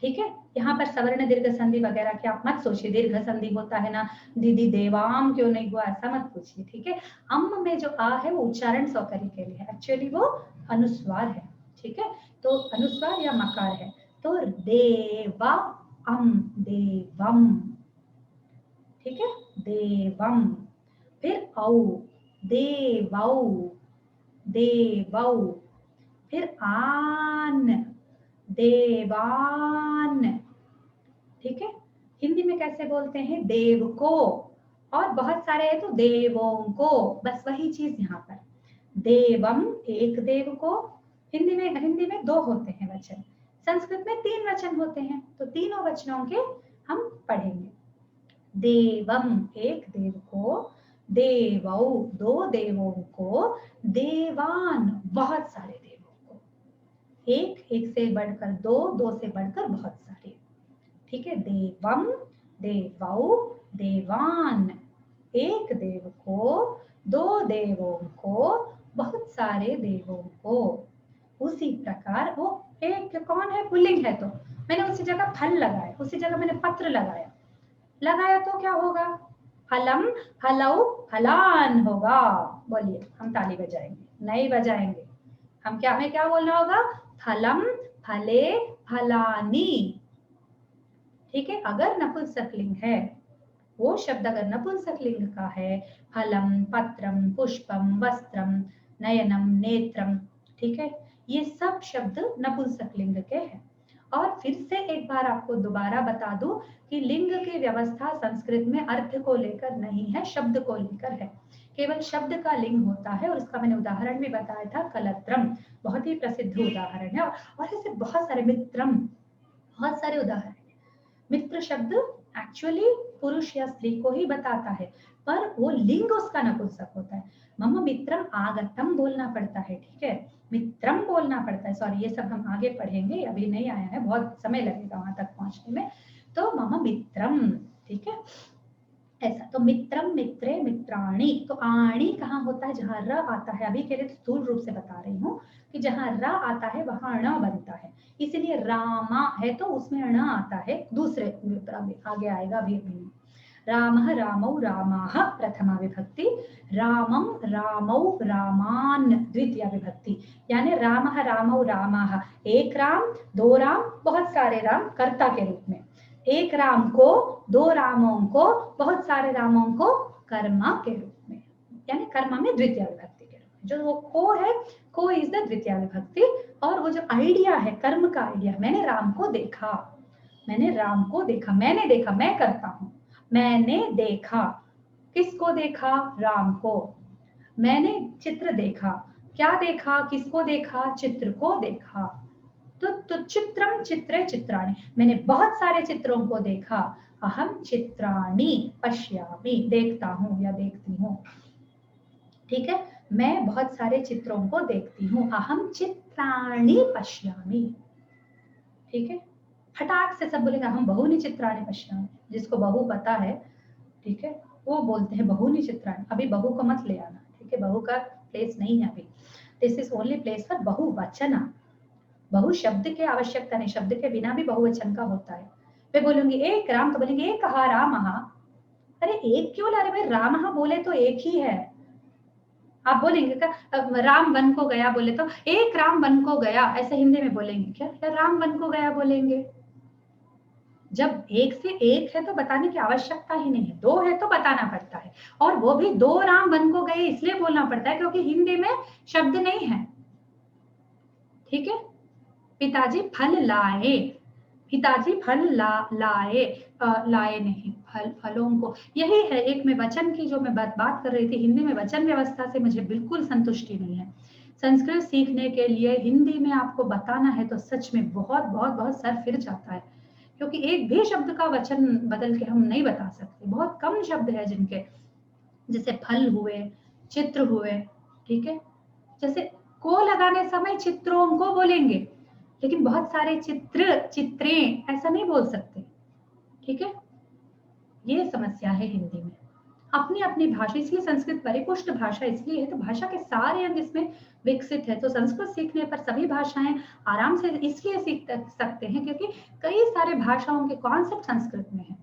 ठीक है, यहाँ पर सवर्ण दीर्घ संधि वगैरह की आप मत सोचिए, दीर्घ संधि होता है ना दीदी, देवाम क्यों नहीं हुआ, ऐसा मत पूछिए। ठीक है, अम में जो आ है वो उच्चारण सौकर्य के लिए है, एक्चुअली वो अनुस्वार है। ठीक है, तो अनुस्वार या मकार है, तो देवा अम, देवम। ठीक है, देवम। फिर औ, देवौ, देवौ। फिर आन, देवान। ठीक है, हिंदी में कैसे बोलते हैं, देव को, और बहुत सारे हैं तो देवों को, बस वही चीज यहाँ पर। देवम एक देव को, हिंदी में दो होते हैं वचन, संस्कृत में तीन वचन होते हैं, तो तीनों वचनों के हम पढ़ेंगे। देवम एक देव को, देवौ दो देवों को, देवान बहुत सारे देवों को, एक एक से बढ़कर दो, दो से बढ़कर बहुत सारे। ठीक है, देवम, देवौ, देवान, एक देव को, दो देवों को, बहुत सारे देवों को। उसी प्रकार वो एक कौन है, पुल्लिंग है, तो मैंने उसी जगह फल लगाया, उसी जगह मैंने पत्र लगाया, लगाया तो क्या होगा, फलम, फलौ, फलान होगा। बोलिए, हम ताली बजाएंगे, नहीं बजाएंगे, हम क्या, हमें क्या बोलना होगा, फलम, फले, फलानी। ठीक है, अगर नपुंसकलिंग है, वो शब्द अगर नपुंसकलिंग का है, फलम, पत्रम, पुष्पम, वस्त्रम, नयनम, नेत्रम, ठीक है, ये सब शब्द नपुंसकलिंग के हैं। और फिर से एक बार आपको दोबारा बता दूं कि लिंग की व्यवस्था संस्कृत में अर्थ को लेकर नहीं है, शब्द को लेकर है। केवल शब्द का लिंग होता है, और उसका मैंने उदाहरण भी बताया था, कलत्रम बहुत ही प्रसिद्ध उदाहरण है, और ऐसे बहुत सारे, मित्रम, बहुत सारे उदाहरण। मित्र शब्द एक्चुअली पुरुष या स्त्री को ही बताता है, पर वो लिंग उसका नपुंसक होता है। मम मित्रम आगतम बोलना पड़ता है, ठीक है, मित्रम बोलना पड़ता है। सॉरी, ये सब हम आगे पढ़ेंगे, अभी नहीं आया है, बहुत समय लगेगा वहां तक पहुंचने में। तो मम मित्रम, ठीक है, ऐसा। तो मित्रम, मित्रे, मित्राणी। तो आणी कहाँ होता है, जहां र आता है, अभी के लिए स्थूल रूप से बता रही हूँ कि जहां र आता है वहां ण बनता है, इसीलिए रामा है तो उसमें ण आता है, दूसरे आगे आएगा अभी अभी। रामः, रामौ, रामाः प्रथमा विभक्ति, रामं, रामौ, रामान द्वितीय विभक्ति। यानी रामः, रामौ, रामाः, एक राम, दो राम, बहुत सारे राम कर्ता के रूप में, एक राम को, दो रामों को, बहुत सारे रामों को कर्मा के रूप में, यानी कर्मा में द्वितीय विभक्ति के रूप में। जो वो को है, को इज द द्वितीय विभक्ति, और वो जो आइडिया है, कर्म का आइडिया, मैंने राम को देखा, मैंने राम को देखा, मैंने देखा, मैं करता हूं, मैंने देखा, किसको देखा, राम को। मैंने चित्र देखा, क्या देखा, किसको देखा, चित्र को देखा। तो चित्रम, चित्रे, चित्राणि, मैंने बहुत सारे चित्रों को देखा, अहम चित्राणि पश्यामि, देखता हूं या देखती हूं। ठीक है, मैं बहुत सारे चित्रों को देखती हूँ, अहम चित्राणि पश्यामि। ठीक है, फटाक से सब बोलेगा हम बहुनी चित्राणि पश्यामि, जिसको बहु पता है, ठीक है, वो बोलते हैं बहुनी चित्राणि। अभी बहु को मत ले आना, ठीक है, बहु का प्लेस नहीं है अभी, this is only place for बहुवचन। बहु शब्द की आवश्यकता नहीं, शब्द के बिना भी बहुवचन का होता है। मैं बोलूंगी एक राम, तो बोलेंगे एक कहा रामः, अरे एक क्यों ला रहे भाई, रामः बोले तो एक ही है। आप बोलेंगे क्या, राम वन को गया बोले तो एक राम वन को गया, ऐसे हिंदी में बोलेंगे क्या, या राम वन को गया बोलेंगे। जब एक से एक है तो बताने की आवश्यकता ही नहीं है, दो है तो बताना पड़ता है, और वो भी दो राम वन को गए इसलिए बोलना पड़ता है क्योंकि हिंदी में शब्द नहीं है। ठीक है, पिताजी फल लाए, पिताजी फल लाए, लाए नहीं, फलों को, यही है। एक में वचन की जो मैं बात कर रही थी, हिंदी में वचन व्यवस्था से मुझे बिल्कुल संतुष्टि नहीं है। संस्कृत सीखने के लिए हिंदी में आपको बताना है तो सच में बहुत बहुत बहुत सर फिर जाता है, क्योंकि एक भी शब्द का वचन बदल के हम नहीं बता सकते। बहुत कम शब्द है जिनके, जैसे फल हुए, चित्र हुए, ठीक है, जैसे को लगाने समय चित्रों को बोलेंगे, लेकिन बहुत सारे चित्र, चित्रें ऐसा नहीं बोल सकते। ठीक है, ये समस्या है हिंदी में, अपनी अपनी भाषा, इसलिए संस्कृत परिपुष्ट भाषा इसलिए है, तो भाषा के सारे अंग इसमें विकसित है। तो संस्कृत सीखने पर सभी भाषाएं आराम से इसलिए सीख सकते हैं क्योंकि कई सारे भाषाओं के कॉन्सेप्ट संस्कृत में है।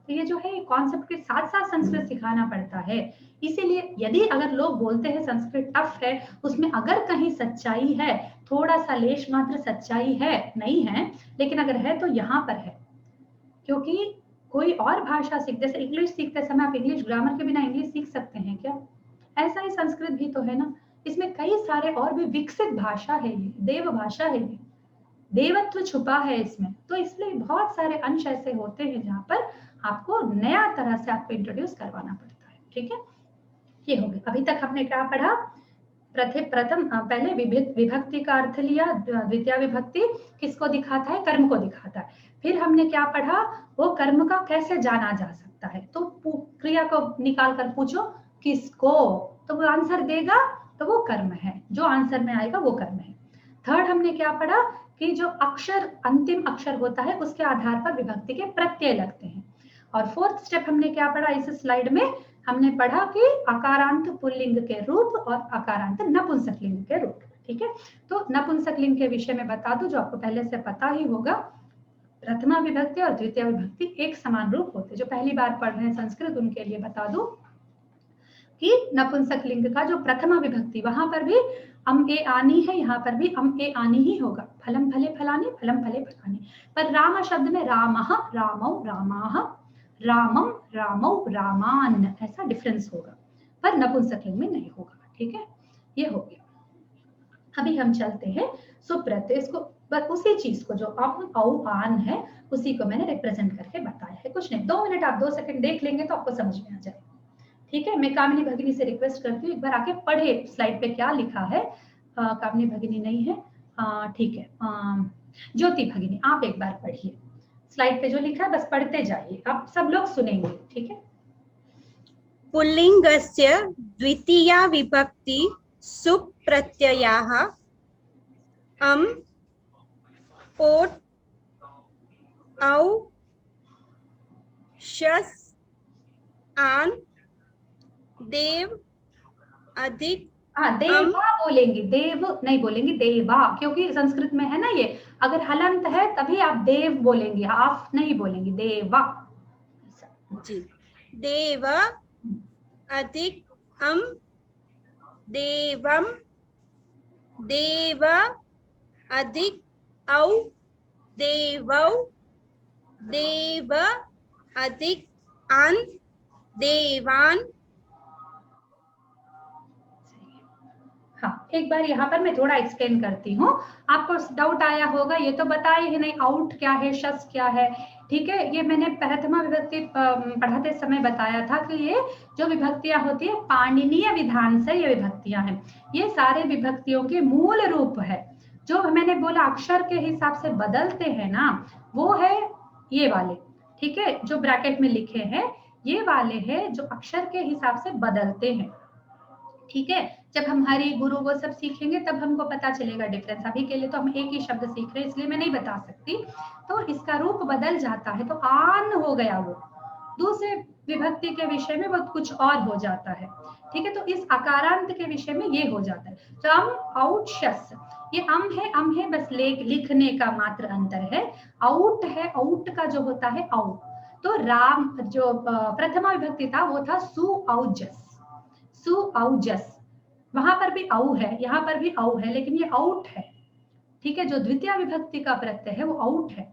तो ये जो है कॉन्सेप्ट के साथ साथ संस्कृत सिखाना पड़ता है। इसीलिए यदि अगर लोग बोलते हैं संस्कृत टफ है, उसमें अगर कहीं सच्चाई है, थोड़ा सा लेश मात्र सच्चाई है, नहीं है, लेकिन अगर है तो यहाँ पर है, क्योंकि कोई और भाषा सीख, जैसे इंग्लिश सीखते समय आप इंग्लिश ग्रामर के बिना इंग्लिश सीख सकते हैं क्या? ऐसा ही संस्कृत भी तो है ना, इसमें कई सारे और भी विकसित भाषा है, ये देव भाषा है, ये देवत्व छुपा है इसमें। तो इसलिए बहुत सारे अंश ऐसे होते हैं जहाँ पर आपको नया तरह से आपको इंट्रोड्यूस करवाना पड़ता है। ठीक है, ये हो गया। अभी तक हमने क्या पढ़ा? प्रथम पहले विभक्ति का अर्थ लिया, द्वितीय विभक्ति किसको दिखाता है? कर्म को दिखाता है। फिर हमने क्या पढ़ा? वो कर्म का कैसे जाना जा सकता है, तो क्रिया को निकाल कर पूछो किसको, तो वो आंसर देगा, तो वो कर्म है, जो आंसर में आएगा वो कर्म है। थर्ड हमने क्या पढ़ा कि जो अक्षर, अंतिम अक्षर होता है उसके आधार पर विभक्ति के प्रत्यय लगते हैं। और फोर्थ स्टेप हमने क्या पढ़ा इस स्लाइड में? हमने पढ़ा कि अकारांत पुल्लिंग के रूप और अकारांत नपुंसक लिंग के रूप। ठीक है, तो नपुंसक लिंग के विषय में बता दूं, जो आपको पहले से पता ही होगा, प्रथमा विभक्ति और द्वितीय विभक्ति एक समान रूप होते हैं। जो पहली बार पढ़ रहे हैं संस्कृत उनके लिए बता दूं कि नपुंसक लिंग का जो प्रथमा विभक्ति, वहां पर भी अम ए आनी है, यहाँ पर भी अम ए आनी ही होगा, फलम फले फलानी, फलम फले फलानी। पर राम शब्द में रामः, रामौ, रामाः, रामम, रामौ, रामान, ऐसा डिफरेंस होगा, पर नपुंसक लिंग में नहीं होगा। ठीक है, ये हो गया। अभी हम चलते हैं सुप्रत्यय, इसको बस उसी चीज को जो अम औ आन है उसी को मैंने रिप्रेजेंट करके बताया है। कुछ नहीं, 2 मिनट आप 2 सेकंड देख लेंगे तो आपको समझ में आ जाएगा। ठीक है, मैं कामिनी भगिनी से रिक्वेस्ट करती हूँ एक बार आके पढ़े स्लाइड पे क्या लिखा है। कामिनी भगिनी नहीं है, ठीक है, ज्योति भगिनी आप एक बार पढ़िए स्लाइड पे जो लिखा है, बस पढ़ते जाइए, आप सब लोग सुनेंगे। ठीक है, पुल्लिंगस्य द्वितीया विभक्ति सुप् प्रत्ययाः अम्, ओट्, औ, शस्, आन्, देव, अधिक, देवा बोलेंगे, देव नहीं बोलेंगे, देवा, क्योंकि संस्कृत में है ना ये, अगर हलंत है तभी आप देव बोलेंगे, आप नहीं बोलेंगे, देवा जी। देव अधिक अम, देवम, देव अधिक औ, देवौ, देव अधिक आन, देवान। हाँ, एक बार यहाँ पर मैं थोड़ा एक्सप्लेन करती हूँ, आपको डाउट आया होगा, ये तो बताया ही नहीं आउट क्या है, शस क्या है। ठीक है, ये मैंने प्रथमा विभक्ति पढ़ाते समय बताया था कि ये जो विभक्तियां होती है पाणिनीय विधान से ये विभक्तियां हैं, ये सारे विभक्तियों के मूल रूप है। जो मैंने बोला अक्षर के हिसाब से बदलते हैं ना, वो है ये वाले। ठीक है, जो ब्रैकेट में लिखे हैं ये वाले हैं जो अक्षर के हिसाब से बदलते हैं। ठीक है, जब हम हरि गुरु वो सब सीखेंगे तब हमको पता चलेगा डिफरेंस। अभी के लिए तो हम एक ही शब्द सीख रहे हैं इसलिए मैं नहीं बता सकती। तो इसका रूप बदल जाता है, तो आन हो गया वो, दूसरे विभक्ति के विषय में वो कुछ और हो जाता है। ठीक है, तो इस अकारांत के विषय में ये हो जाता है। तो अम, आउट, शस, ये अम है बस लिखने का मात्र अंतर है। आउट है, आउट का जो होता है औ। तो राम जो प्रथमा विभक्ति था वो था सु औजस, सु औजस, वहां पर भी औ है, यहाँ पर भी औ है, लेकिन ये आउट है। ठीक है, जो द्वितीय विभक्ति का प्रत्यय है वो आउट है।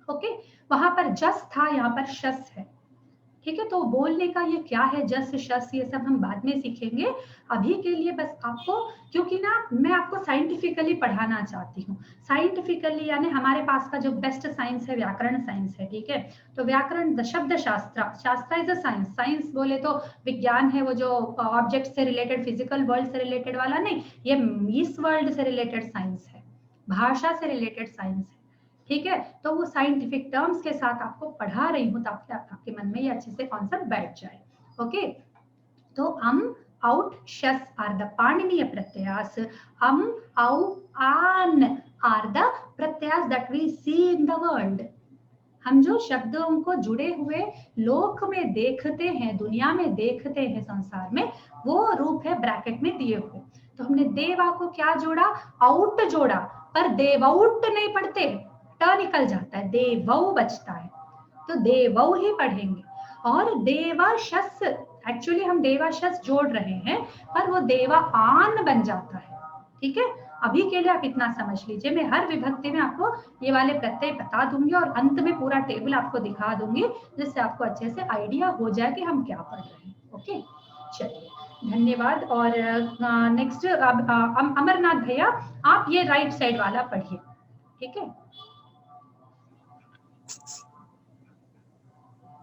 ओके, वहां पर जस था, यहाँ पर शस है। ठीक है, तो बोलने का ये क्या है, जस शस ये सब हम बाद में सीखेंगे। अभी के लिए बस आपको, क्योंकि ना मैं आपको साइंटिफिकली पढ़ाना चाहती हूँ। साइंटिफिकली यानी हमारे पास का जो बेस्ट साइंस है व्याकरण साइंस है। ठीक है, तो व्याकरण शब्द शास्त्र, शास्त्र इज अ साइंस, साइंस बोले तो विज्ञान है वो जो ऑब्जेक्ट से रिलेटेड, फिजिकल वर्ल्ड से रिलेटेड वाला नहीं, ये इस वर्ल्ड से रिलेटेड साइंस है, भाषा से रिलेटेड साइंस है। ठीक है, तो वो साइंटिफिक टर्म्स के साथ आपको पढ़ा रही हूँ ताकि आपके मन में ये अच्छे से कॉन्सेप्ट बैठ जाए। ओके, तो अम, आउट, शस आर द पाणिनीय प्रत्ययास, अम, औ, आन आर द प्रत्ययास that we see in the world. हम जो शब्दों को जुड़े हुए लोक में देखते हैं, दुनिया में देखते हैं, संसार में, वो रूप है ब्रैकेट में दिए हुए। तो हमने देवा को क्या जोड़ा, आउट जोड़ा, पर देवआउट नहीं पढ़ते, ट निकल जाता है, देवौ बचता है, तो देवौ ही पढ़ेंगे। और देवाशस, एक्चुअली हम देवाशस जोड़ रहे हैं पर वो देवा आन बन जाता है। ठीक है, अभी के लिए आप इतना समझ लीजिए, मैं हर विभक्ति में आपको ये वाले प्रत्यय बता दूंगी और अंत में पूरा टेबल आपको दिखा दूंगी, जिससे आपको अच्छे से आइडिया हो जाए कि हम क्या पढ़ रहे हैं। ओके, चलिए, धन्यवाद। और नेक्स्ट अमरनाथ भैया, आप ये राइट साइड वाला पढ़िए, ठीक है।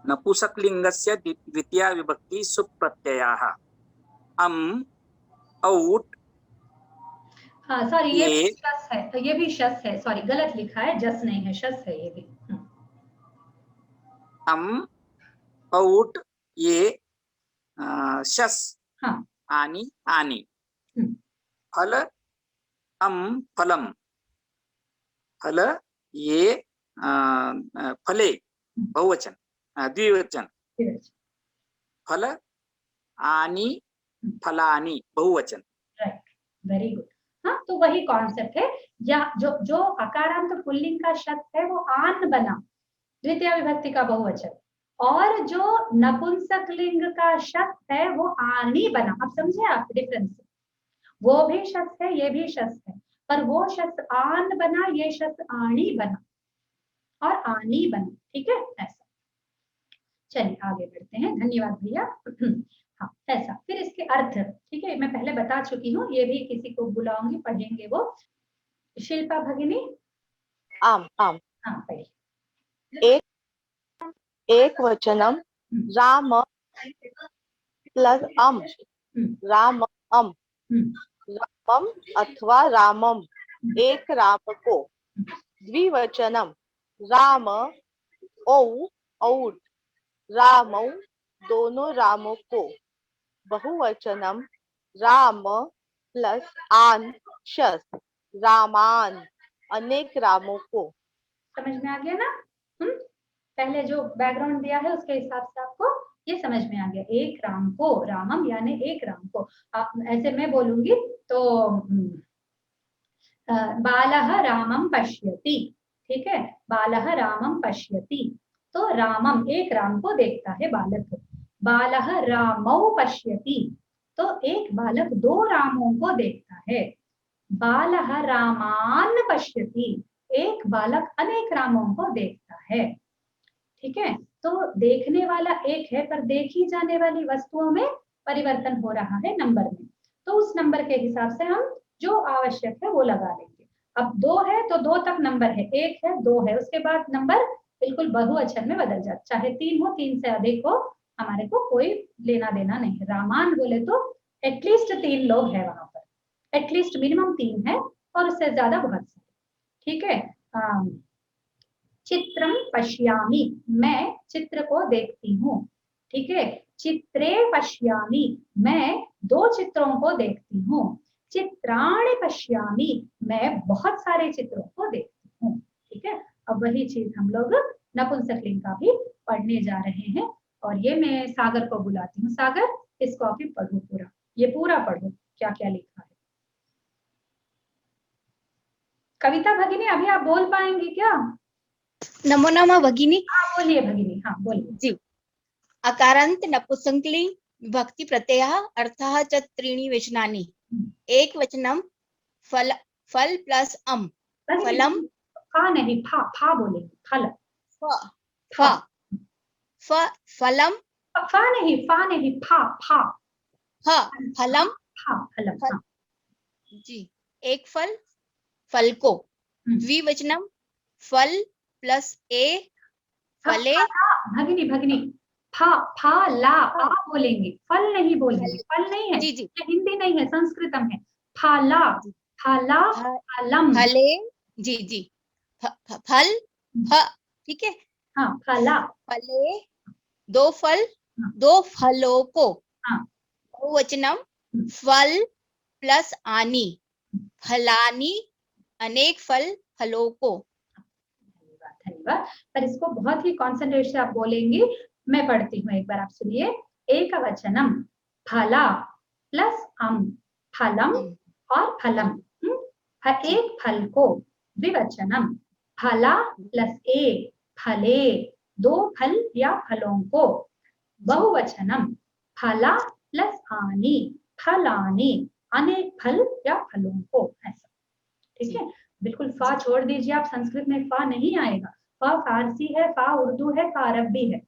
नपुंसकलिंगस्य द्वितीया विभक्ति सुप् प्रत्ययाः अम, औट, हाँ सॉरी, ये भी शस है, तो ये भी शस है, सॉरी गलत लिखा है, जस नहीं है, शस है ये भी। अम, औट, ये शस, हाँ, आनी, आनी, फल, अम, फलम, फल, ये फले, बहुवचन, द्विवचन, फल, आनी, फलानी, बहुवचन। Right, very good. हाँ, तो वही कॉन्सेप्ट है, या जो अकारांत पुल्लिंग का शब्द है वो आन बना, द्वितीय विभक्ति का बहुवचन, और जो नपुंसक लिंग का शब्द है वो आनी बना। अब समझे आप डिफरेंस? वो भी शब्द है, ये भी शब्द है, पर वो शब्द आन बना, ये शब्द आनी बना और आनी बना, ठीक है, ऐसा। चलिए आगे बढ़ते हैं, धन्यवाद भैया। हाँ, ऐसा। फिर इसके अर्थ, ठीक है, मैं पहले बता चुकी हूँ, ये भी किसी को बुलाऊंगी, पढ़ेंगे वो। शिल्पा भगिनी। आम, आम। हाँ, पढ़िए। एक वचनम राम प्लस अम, राम अम, रामम अथवा रामम, एक राम को। द्विवचनम राम औ, औट, रामौ, दोनों रामों को। बहुवचनम राम प्लस आन, शस, रामान, अनेक रामों को। समझ में आ गया ना? पहले जो बैकग्राउंड दिया है उसके हिसाब से आपको ये समझ में आ गया। एक राम को, रामम यानी एक राम को। ऐसे मैं बोलूंगी तो बालः रामम पश्यति, ठीक है, बालः रामम पश्यति, तो रामम एक राम को देखता है बालक। बालः रामौ पश्यति, तो एक बालक दो रामों को देखता है। बालः रामान पश्यति, एक बालक अनेक रामों को देखता है, ठीक है। तो देखने वाला एक है, पर देखी जाने वाली वस्तुओं में परिवर्तन हो रहा है नंबर में, तो उस नंबर के हिसाब से हम जो आवश्यक है वो लगा लेंगे। अब दो है तो दो तक नंबर है, एक है, दो है, उसके बाद नंबर बिल्कुल बहुवचन में बदल जाता, चाहे तीन हो, तीन से अधिक हो, हमारे को कोई लेना देना नहीं है। रामान बोले तो एटलीस्ट तीन लोग हैं वहां पर, एटलीस्ट मिनिमम तीन है, और उससे ज्यादा बहुत सारे, ठीक है। चित्रम पश्यामि, मैं चित्र को देखती हूँ, ठीक है। चित्रे पश्यामि, मैं दो चित्रों को देखती हूँ। चित्राणि पश्यामि, मैं बहुत सारे चित्रों को देखती हूँ, ठीक है। अब वही चीज हम लोग नपुंसकलिंग का भी पढ़ने जा रहे हैं, और ये मैं सागर को बुलाती हूँ। सागर, इसको आप ही पढ़ो पूरा, ये पूरा पढ़ो क्या क्या लिखा है। कविता भगिनी, अभी आप बोल पाएंगी क्या? नमो नमः भगिनी। हाँ बोलिए भगिनी, हाँ बोलिए। जी, अकारांत नपुंसकलिंग विभक्ति प्रत्ययः अर्थः च त्रीणि वचनानि। एक वचनम फल, फल प्लस अम, फलम, फा नहीं, फा, फा बोलेंगे, फल, फा, फा, फलम, फा नहीं, फा नहीं, फा, फा, फलम, फलम, फल, जी, एक फल, फल को। द्विवचनम फल प्लस ए, फले। भगिनी भगिनी, फा, फा ला, आ बोलेंगे, फल नहीं बोलेंगे, फल नहीं है, जी जी, ये हिंदी नहीं है, संस्कृतम है। फाला, फाला, फलम, फले, जी जी, फल, ठीक है, हाँ, फला, फले, दो फल, दो फलों को। हाँ, बहुवचनम फल प्लस आनी, फलानी, अनेक फल, फलों को। धन्यवाद। पर इसको बहुत ही कॉन्सेंट्रेट से आप बोलेंगी। मैं पढ़ती हूँ, एक बार आप सुनिए। एक वचनम फला प्लस अम, फलम और फलम, एक फल को। द्विवचनम फला प्लस ए, फले, दो फल या फलों को। बहुवचनम फला प्लस आनी, फलानी, अनेक फल या फलों को, ऐसा, ठीक है, बिल्कुल फा छोड़ दीजिए आप, संस्कृत में फा नहीं आएगा। फा फारसी है, फा उर्दू है, फा अरबी है,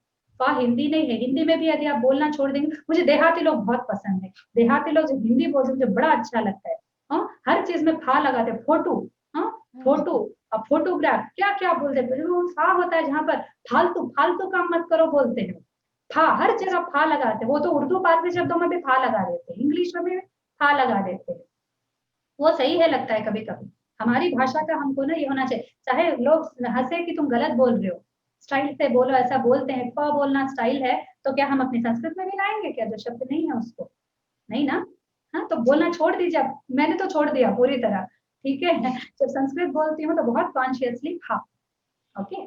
फा हिंदी नहीं है। हिंदी में भी यदि आप बोलना छोड़ देंगे, मुझे देहाती लोग बहुत पसंद है, देहाती लोग जो हिंदी बोलते हैं मुझे बड़ा अच्छा लगता है। हाँ, हर चीज में फा लगाते हैं, फोटो, हाँ फोटो, अब फोटोग्राफ, क्या क्या बोलते हैं, फा होता है जहाँ पर फालतू फालतू काम मत करो बोलते हैं, फा हर जगह फा लगाते हैं। वो तो उर्दू पारसी शब्दों में भी फा लगा देते हैं, इंग्लिश में भी फा लगा देते हैं। वो सही है लगता है कभी कभी, हमारी भाषा का हमको ना ये होना चाहिए, चाहे लोग हंसे कि तुम गलत बोल रहे हो, स्टाइल से बोलो, ऐसा बोलते हैं, फ बोलना स्टाइल है, तो क्या हम अपनी संस्कृत में भी लाएंगे क्या जो शब्द नहीं है उसको? नहीं ना। हाँ, तो बोलना छोड़ दीजिए आप, मैंने तो छोड़ दिया पूरी तरह, ठीक है। जब संस्कृत बोलती हूँ तो बहुत कॉन्शियसली हाँ। ओके,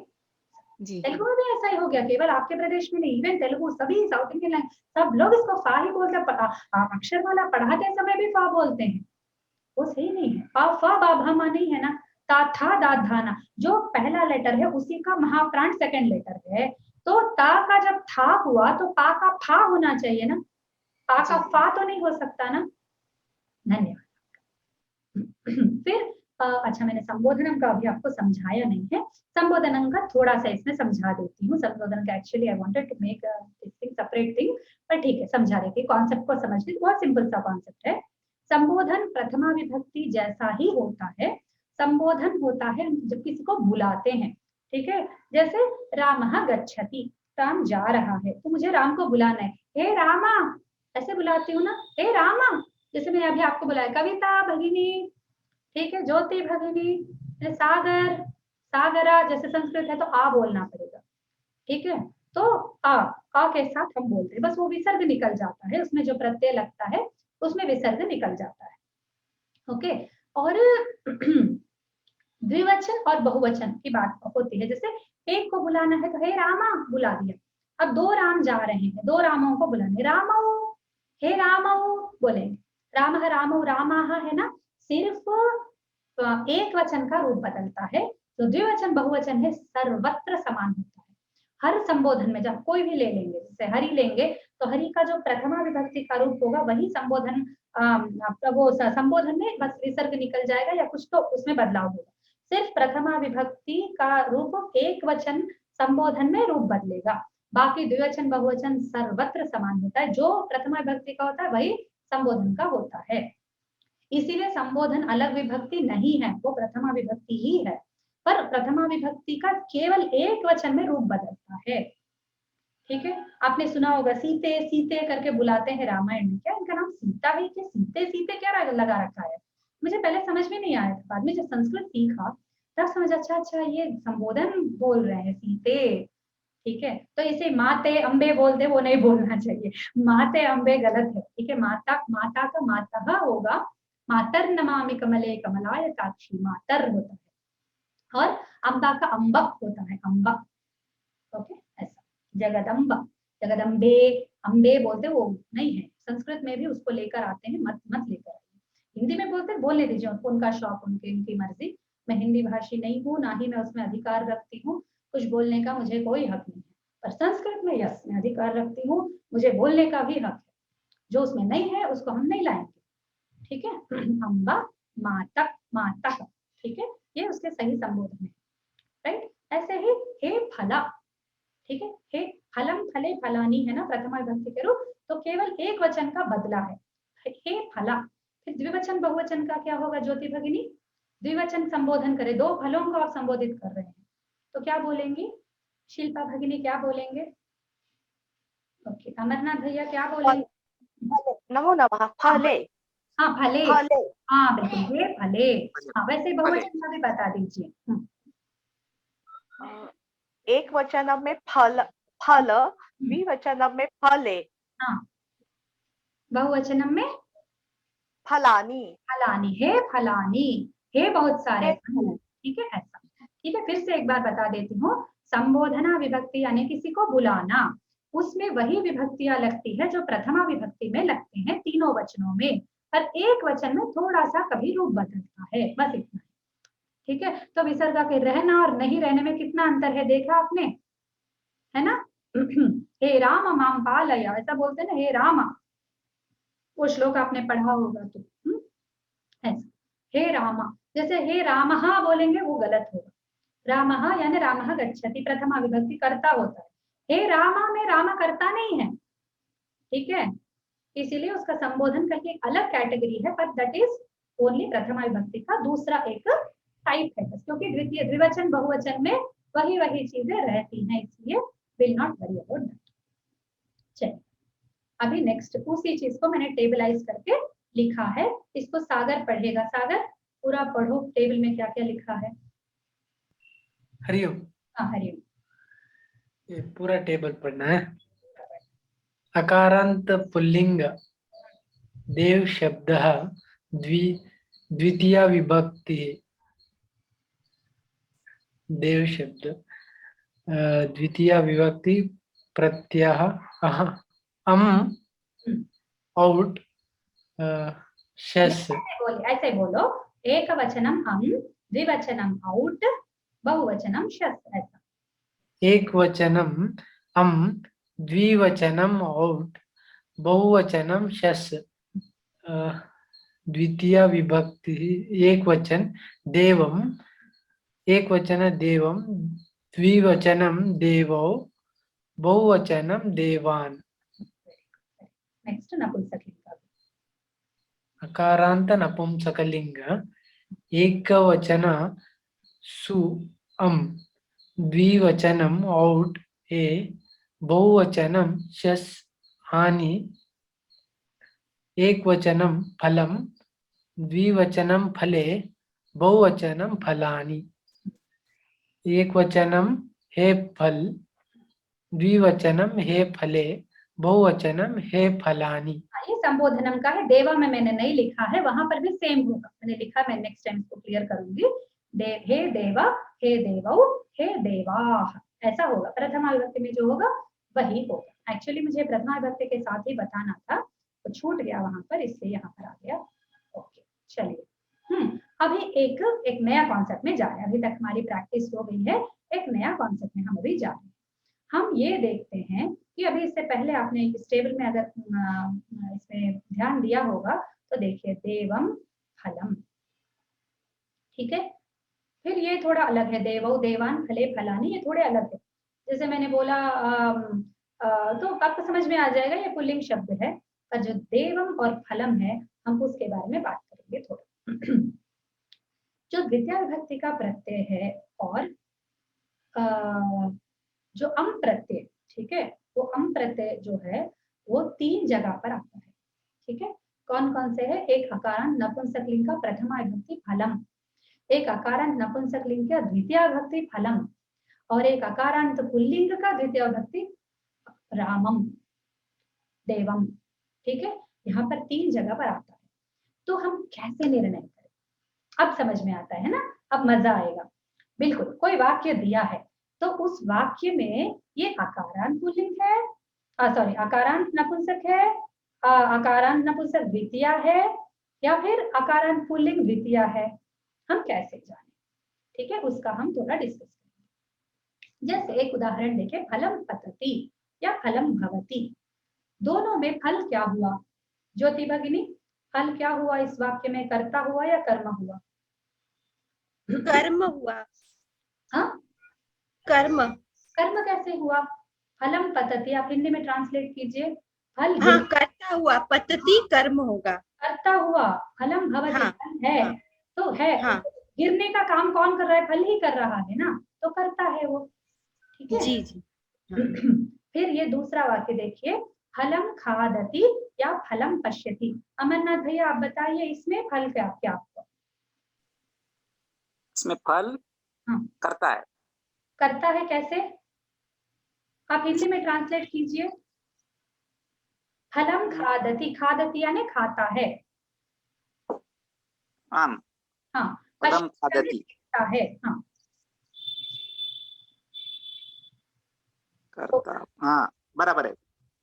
जी तेलुगु में भी ऐसा ही हो गया, केवल आपके प्रदेश में नहीं, इवन तेलुगु सभी साउथ इंडियन सब लोग इसको फा ही बोलते हैं, अक्षर वाला पढ़ाते समय भी फा बोलते हैं, वो सही नहीं है। पा फा बा भा मा नहीं है ना, ता था दा धा ना, जो पहला लेटर है उसी का महाप्राण सेकंड लेटर है, तो ता का जब था हुआ तो पा का फा होना चाहिए ना, पा का फा तो नहीं हो सकता ना। धन्यवाद। फिर अच्छा, मैंने संबोधनम का अभी आपको समझाया नहीं है, संबोधनम का थोड़ा सा इसमें समझा देती हूँ। संबोधन का actually I wanted to make this separate thing, पर ठीक है समझा देती हूँ, कॉन्सेप्ट को समझने बहुत सिंपल सा कॉन्सेप्ट है। संबोधन प्रथमा विभक्ति जैसा ही होता है। संबोधन होता है जब किसी को बुलाते हैं, ठीक है, जैसे रामः गच्छति, राम जा रहा है, तो मुझे राम को बुलाना है, हे रामा, ऐसे बुलाती हूँ ना, हे रामा। जैसे मैंने अभी आपको बुलाया कविता भगिनी, ठीक है, ज्योति भगिनी, सागर, सागरा, जैसे संस्कृत है तो आ बोलना पड़ेगा, ठीक है। तो आ के साथ हम बोलते हैं, बस वो विसर्ग निकल जाता है, उसमें जो प्रत्यय लगता है उसमें विसर्ग निकल जाता है। ओके, और द्विवचन और बहुवचन की बात होती है, जैसे एक को बुलाना है तो हे रामा बुला दिया, अब दो राम जा रहे हैं, दो रामों को बुलाने, रामो, हे रामो बोलेंगे, राम रामो रामाह है ना, सिर्फ एक वचन का रूप बदलता है। तो द्विवचन बहुवचन है सर्वत्र समान होता है, हर संबोधन में जब कोई भी ले लेंगे, जैसे हरि लेंगे तो हरि का जो प्रथमा विभक्ति का रूप होगा वही संबोधन वो संबोधन में बस विसर्ग निकल जाएगा या कुछ तो उसमें बदलाव होगा, सिर्फ प्रथमा विभक्ति का रूप एक वचन संबोधन में रूप बदलेगा, बाकी द्विवचन बहुवचन सर्वत्र समान होता है, जो प्रथमा विभक्ति का होता है वही संबोधन का होता है। इसीलिए संबोधन अलग विभक्ति नहीं है, वो प्रथमा विभक्ति ही है, पर प्रथमा विभक्ति का केवल एक वचन में रूप बदलता है, ठीक है। आपने सुना होगा सीते सीते करके बुलाते हैं रामायण में, क्या इनका नाम सीता है कि सीते सीते क्या लगा रखा है? मुझे पहले समझ में नहीं आया था, बाद में जब संस्कृत सीखा तब समझ, अच्छा ये संबोधन बोल रहे हैं सीते, ठीक है। तो इसे माते अम्बे बोलते, वो नहीं बोलना चाहिए, माते अम्बे गलत है, ठीक है। माता, माता का माता होगा, मातर नमामि कमले कमलायताक्षी, मातर होता है, और अम्बा का अम्बक होता है, अम्बा, ओके ऐसा। जगदम्बा, जगदम्बे, अम्बे बोलते वो नहीं है, संस्कृत में भी उसको लेकर आते हैं, मत मत लेकर आइए। हिंदी में बोलते हैं, बोलने दीजिए उनको, उनका शौक, उनकी मर्जी। मैं हिंदी भाषी नहीं हूँ, ना ही मैं उसमें अधिकार रखती हूँ, कुछ बोलने का मुझे कोई हक नहीं है, पर संस्कृत में यस मैं अधिकार रखती हूँ, मुझे बोलने का भी हक है, जो उसमें नहीं है उसको हम नहीं लाएंगे, ठीक है। अम्बा, मातक, मातक, ठीक है, ये उसके सही संबोधन है, राइट। ऐसे ही हे फला, ठीक है, हे फलम फले फलानी है ना प्रथमा विभक्ति के रूप, तो केवल एक वचन का बदला है, हे फला। फिर द्विवचन बहुवचन का क्या होगा ज्योति भगिनी? द्विवचन संबोधन करे, दो फलों को आप संबोधित कर रहे हैं, तो क्या बोलेंगी? शिल्पा भगिनी क्या बोलेंगे? ओके, अमरनाथ भैया क्या बोलेंगे? नमो नमः, फले, हाँ फले, फले, हाँ बिल्कुल, हे फले। हाँ वैसे बहुवचन का भी बता दीजिए। एक वचनम में फल, फल, द्विवचनम में फले, हाँ, बहुवचनम में फलानी, फलानी, हे फलानी, हे बहुत सारे हे फल, ठीक है ऐसा, ठीक है। फिर से एक बार बता देती हूँ, संबोधना विभक्ति यानी किसी को बुलाना, उसमें वही विभक्तियां लगती है जो प्रथमा विभक्ति में लगते हैं तीनों वचनों में, पर एक वचन में थोड़ा सा कभी रूप बदलता है, बस इतना, ठीक है। तो विसर्ग के रहना और नहीं रहने में कितना अंतर है देखा आपने, है ना। हे राम माम पालय, ऐसा बोलते हैं ना, हे रामा, वो श्लोक आपने पढ़ा होगा तो ऐसा, हे रामा, जैसे हे रामः बोलेंगे वो गलत होगा। रामः यानी रामः गच्छति, प्रथमा विभक्ति कर्ता होता है। हे रामा में रामा कर्ता नहीं है, ठीक है, इसीलिए उसका संबोधन करके एक अलग कैटेगरी है, पर दैट इज ओनली प्रथमा विभक्ति का दूसरा एक टाइप है, क्योंकि द्वितीय द्विवचन बहुवचन में वही चीजें रहती हैं, इसलिए will not worry about that. चलिए अभी नेक्स्ट उसी चीज को मैंने टेबलाइज करके लिखा है, इसको सागर पढ़ेगा। सागर पूरा पढ़ो, टेबल में क्या क्या लिखा है। हरिओम। हाँ हरिओम। ये पूरा टेबल पढ़ना है। अकारांत पुल्लिंग देव शब्द द्वितीया विभक्ति। देव शब्द द्वितीया विभक्ति प्रत्यय अम आउट शस। ऐसे बोलो, एक वचनम अम, द्विवचनम आउट, बहुवचनम शस। ऐसा एक वचनम अम, द्विवचनम आउट, बहुवचनम शस। द्वितीया विभक्ति एक वचन देवम, एक वचन देवम, द्विवचनम देवो, बहुवचनम देवान। नेक्स्ट नपुंसकलिंग। अकारांत नपुंसकलिंग एक वचन सु अम, द्विवचनम औट ए, बहुवचनम शस हानि, एक वचनम फलम, द्विवचनम फले, बहुवचनम फलानि। एक वचनम हे फल, द्विवचनम हे फले, बहुवचनम हे फलानि। ये संबोधनम का है, देवा में मैंने नहीं लिखा है, वहां पर भी सेम होगा, मैंने लिखा, मैं नेक्स्ट टाइम इसको क्लियर करूंगी। हे देवा, हे देवौ, हे देवाः, ऐसा होगा। प्रथमा विभक्ति में जो होगा वही होगा। एक्चुअली मुझे प्रथमा विभक्ति के साथ ही बताना था, तो छूट गया वहां पर, इसलिए यहाँ पर आ गया। ओके चलिए, अभी एक नया कॉन्सेप्ट में जा रहे हैं। अभी तक हमारी प्रैक्टिस हो गई है, एक नया कॉन्सेप्ट में हम अभी जा रहे हैं। हम ये देखते हैं कि अभी इससे पहले आपने इस टेबल में अगर इसमें ध्यान दिया होगा तो देखिए देवम फलम, ठीक है। फिर ये थोड़ा अलग है, देवौ देवान फले फलानी, ये थोड़े अलग है। जैसे मैंने बोला तो आपको समझ में आ जाएगा, ये पुल्लिंग शब्द है, पर जो देवम और फलम है हम उसके बारे में बात करेंगे थोड़ा। जो द्वितीय विभक्ति का प्रत्यय है और जो अम प्रत्यय, ठीक है, वो अम प्रत्यय जो है वो 3 जगह पर आता है, ठीक है। कौन कौन से है? एक अकारांत नपुंसकलिंग का प्रथमा विभक्ति फलम, एक अकारांत नपुंसकलिंग का द्वितीय विभक्ति फलम, और एक अकारांत पुल्लिंग का द्वितीय विभक्ति रामम, देवम, ठीक है। यहाँ पर 3 जगह पर आता है। तो हम कैसे निर्णय करें? अब समझ में आता है ना, अब मजा आएगा। बिल्कुल, कोई वाक्य दिया है तो उस वाक्य में ये अकारांत पुल्लिंग है, सॉरी अकारांत नपुंसक है, अकारांत नपुंसक द्वितीय है, या फिर अकारांत पुल्लिंग द्वितीय है, हम कैसे जाने? ठीक है, उसका हम थोड़ा डिस्कस करेंगे। जैसे एक उदाहरण देखें, फलम पतति या फलम भवति, दोनों में फल क्या हुआ? ज्योति भगिनी, फल क्या हुआ इस वाक्य में? कर्ता हुआ या कर्म हुआ? कर्म हुआ। हाँ, कर्म। कर्म कैसे हुआ? फलम पतति, आप हिंदी में ट्रांसलेट कीजिए। फल हाँ, कर्ता हुआ, पतति कर्म होगा। कर्ता हुआ, फलम भवति, हाँ, फल है, हाँ, तो है, हाँ, गिरने का काम कौन कर रहा है? फल ही कर रहा है ना, तो करता है वो, ठीक है। जी जी। फिर ये दूसरा वाक्य देखिए, फलम खादति या फलम पश्यति। अमरनाथ भैया आप बताइए, इसमें फल क्या क्या आपको? इसमें फल करता है। करता है कैसे? आप हिंदी में ट्रांसलेट कीजिए। फलम खादति, खादति यानी खाता है। आम, हाँ, फलम खादति है। हाँ, करता, हाँ बराबर है,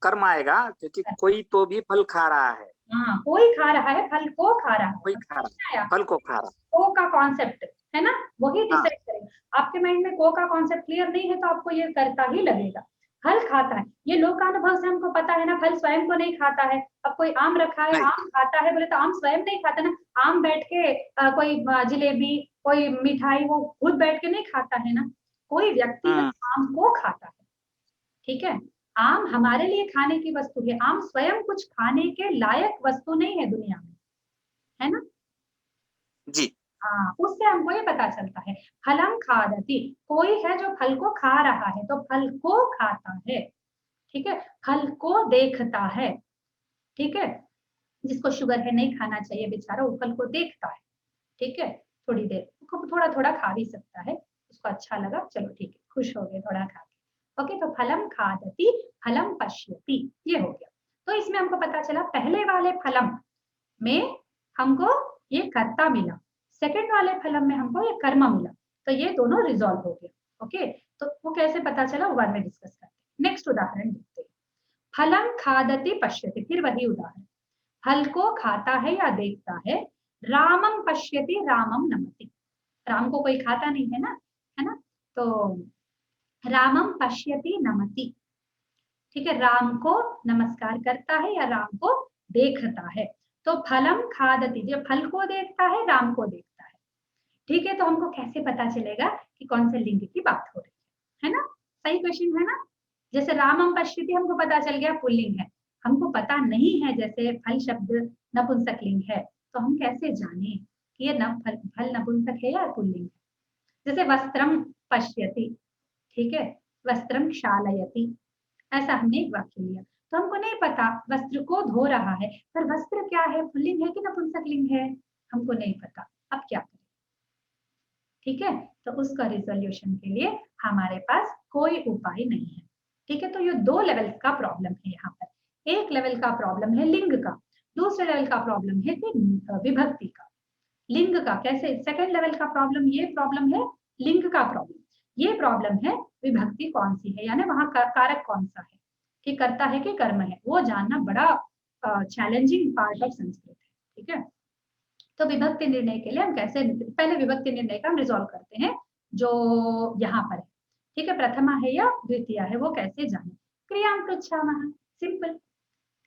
कर्म आएगा, क्योंकि कोई तो भी फल खा रहा है। हाँ, कोई खा रहा है, फल को खा रहा है, कोई खा रहा है, फल को खा रहा है। को का कॉन्सेप्ट है ना, वही डिसाइड करें। आपके माइंड में को का कॉन्सेप्ट क्लियर नहीं है तो आपको ये करता ही लगेगा। फल खाता है, ये लोकानुभव से हमको पता है ना, फल स्वयं को नहीं खाता है। अब कोई आम रखा है, नहीं। आम खाता है बोले तो आम स्वयं नहीं खाता ना, आम बैठ के कोई जलेबी, कोई मिठाई वो खुद बैठ के नहीं खाता है ना, कोई व्यक्ति है आम को खाता है। ठीक है, आम हमारे लिए खाने की वस्तु है, आम स्वयं कुछ खाने के लायक वस्तु नहीं है दुनिया में, है ना जी। हाँ, उससे हमको ये पता चलता है। फलम खादति, कोई है जो फल को खा रहा है, तो फल को खाता है। ठीक है, फल को देखता है। ठीक है, जिसको शुगर है नहीं खाना चाहिए बेचारा, वो फल को देखता है। ठीक है, थोड़ी देर थोड़ा थोड़ा खा भी सकता है, उसको अच्छा लगा, चलो ठीक है, खुश हो गए थोड़ा खा के। ओके, तो फलम खादति फलम पश्यति, ये हो गया। तो इसमें हमको पता चला पहले वाले फलम में हमको ये कर्ता मिला, सेकंड वाले फलम में हमको ये कर्म मिला, तो ये दोनों रिजॉल्व हो गया। ओके, तो वो कैसे पता चला वो बाद में डिस्कस करते हैं। नेक्स्ट उदाहरण देखते हैं, फलम खादति पश्यति, फिर वही उदाहरण, फल को खाता है या देखता है। रामम पश्यति रामम नमति, राम को कोई खाता नहीं है ना, है ना, तो रामम पश्यति नमति। ठीक है, राम को नमस्कार करता है या राम को देखता है। तो फलम खादति, जो फल को देखता है, राम को देखता है। ठीक है, तो हमको कैसे पता चलेगा कि कौन से लिंग की बात हो रही है ना, सही क्वेश्चन है ना। जैसे रामम पश्यति हमको पता चल गया पुल्लिंग है, हमको पता नहीं है जैसे फल शब्द नपुंसक लिंग है, तो हम कैसे जाने कि ये फल नपुंसक है या पुल्लिंग है। जैसे वस्त्रम पश्यति, ठीक है, वस्त्रम क्षालयति, ऐसा हमने एक वाक्य लिया, तो हमको नहीं पता वस्त्र को धो रहा है, पर वस्त्र क्या है, पुल्लिंग है कि नपुंसक लिंग है, हमको नहीं पता, अब क्या करें। ठीक है, तो उसका रिजोल्यूशन के लिए हमारे पास कोई उपाय नहीं है। ठीक है, तो ये दो लेवल का प्रॉब्लम है यहाँ पर। एक लेवल का प्रॉब्लम है लिंग का, दूसरे लेवल का प्रॉब्लम है विभक्ति का। लिंग का कैसे, सेकंड लेवल का प्रॉब्लम, ये प्रॉब्लम है लिंग का प्रॉब्लम, ये प्रॉब्लम है विभक्ति कौन सी है, यानी वहां कारक कौन सा है, कि कर्ता है कि कर्म है, वो जानना बड़ा चैलेंजिंग पार्ट ऑफ संस्कृत है। ठीक है, तो विभक्ति निर्णय के लिए हम कैसे, पहले विभक्ति निर्णय का हम रिजॉल्व करते हैं जो यहाँ पर है। ठीक है, प्रथमा है या द्वितीय है, वो कैसे जाने। क्रियाम पृच्छामः, सिंपल,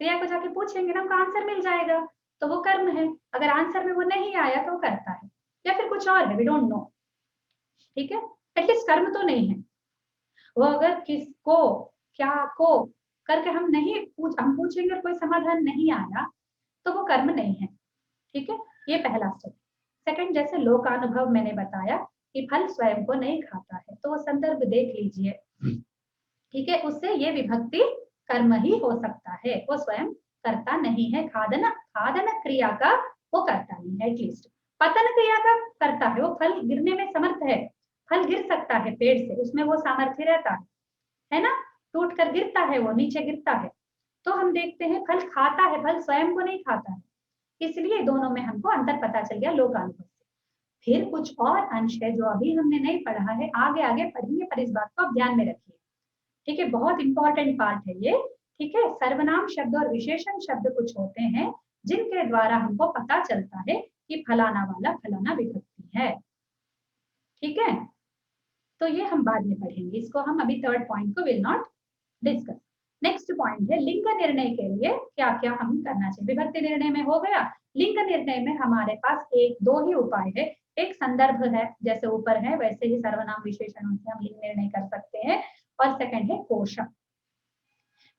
क्रिया को जाके पूछेंगे ना, हमको आंसर मिल जाएगा, तो वो कर्म है। अगर आंसर में वो नहीं आया तो वो करता है, या फिर कुछ और है, वी डोंट नो। ठीक है, एटलीस्ट कर्म तो नहीं है वो। अगर किसको क्या को करके हम पूछेंगे और कोई समाधान नहीं आया तो वो कर्म नहीं है। ठीक है, ये पहला स्टेप। सेकंड, जैसे लोकानुभव मैंने बताया कि फल स्वयं को नहीं खाता है, तो वो संदर्भ देख लीजिए। ठीक है, उससे ये विभक्ति कर्म ही हो सकता है, वो स्वयं करता नहीं है। खादन क्रिया का वो करता नहीं है, एटलीस्ट पतन क्रिया का करता है, वो फल गिरने में समर्थ है, फल गिर सकता है पेड़ से, उसमें वो सामर्थ्य रहता है ना, टूट कर गिरता है, वो नीचे गिरता है। तो हम देखते हैं फल खाता है, फल स्वयं को नहीं खाता है, इसलिए दोनों में हमको अंतर पता चल गया लोकानुभव से। फिर कुछ और अंश है जो अभी हमने नहीं पढ़ा है, आगे आगे पढ़ेंगे, पर इस बात को आप ध्यान में रखिए। ठीक है, बहुत इंपॉर्टेंट पार्ट है ये। ठीक है, सर्वनाम शब्द और विशेषण शब्द कुछ होते हैं जिनके द्वारा हमको पता चलता है कि फलाना वाला फलाना विभक्ति है। ठीक है, तो ये हम बाद में पढ़ेंगे, इसको हम अभी थर्ड पॉइंट को will not discuss. Next point है लिंग निर्णय के लिए क्या क्या हम करना चाहिए। विभक्ति निर्णय में हो गया, लिंग निर्णय में हमारे पास दो ही उपाय है। एक संदर्भ है, जैसे ऊपर है वैसे ही सर्वनाम विशेषणों से हम लिंग निर्णय कर सकते हैं, और सेकंड है कोश।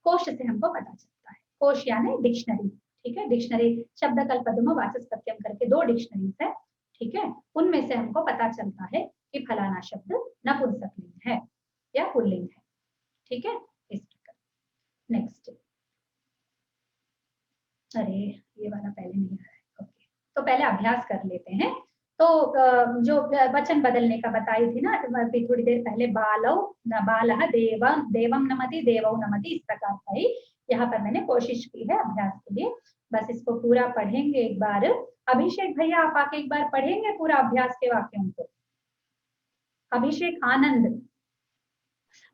कोश से हमको पता चलता है, कोश यानी डिक्शनरी। ठीक है, डिक्शनरी शब्द कल्पद्रुम वाचस्पत्यम करके दो डिक्शनरीज है। ठीक है, उनमें से हमको पता चलता है कि फलाना शब्द नपुंसक लिंग है या पुल्लिंग है। ठीक है, इस प्रकार। नेक्स्ट, अरे ये वाला पहले नहीं आ रहा है। ओके, तो पहले अभ्यास कर लेते हैं। तो जो वचन बदलने का बताई थी ना अभी थोड़ी देर पहले, बालः देवम नमति देवौ नमति, इस प्रकार का ही यहाँ पर मैंने कोशिश की है अभ्यास के लिए। बस इसको पूरा पढ़ेंगे एक बार। अभिषेक भैया आप आके एक बार पढ़ेंगे पूरा अभ्यास के वाक्यों को। अभिषेक आनंद,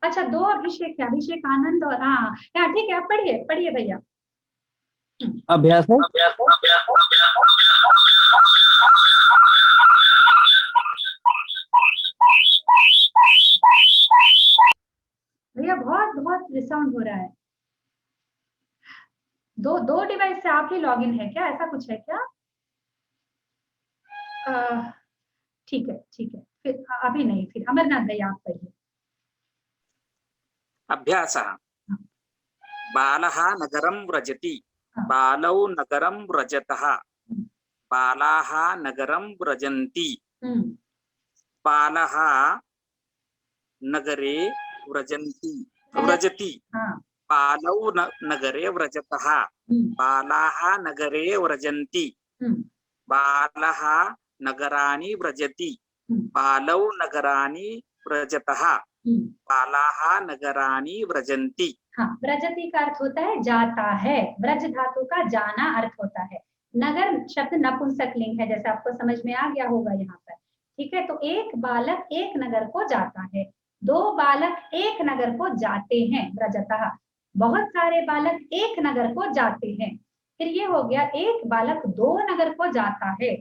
अच्छा दो अभिषेक है, अभिषेक आनंद और हाँ ठीक है, आप पढ़िए पढ़िए भैया। अभ्यास है? भैया बहुत बहुत रिसाउंड हो रहा है। दो डिवाइस से आप ही लॉगिन है क्या, ऐसा कुछ है क्या? ठीक है ठीक है, फिर अभी नहीं, फिर अमरनाथ भाई आप पढ़िए। अभ्यासः बालः नगरं व्रजति बालौ नगरं व्रजतः बालाः नगरं व्रजन्ति बालः नगरे व्रजति बालौ नगरे व्रजतः बालाः नगरे व्रजन्ति बालः नगराणि व्रजति बालौ नगराणि व्रजतः बालाः नगराणि व्रजन्ति। हाँ, व्रजति का अर्थ होता है जाता है, व्रज धातु का जाना अर्थ होता है। नगर शब्द नपुंसक लिंग है, जैसे आपको समझ में आ गया होगा यहाँ पर। ठीक है, तो एक बालक एक नगर को जाता है, दो बालक एक नगर को जाते हैं व्रजतः, बहुत सारे बालक एक नगर को जाते हैं। फिर ये हो गया एक बालक दो नगर को जाता है,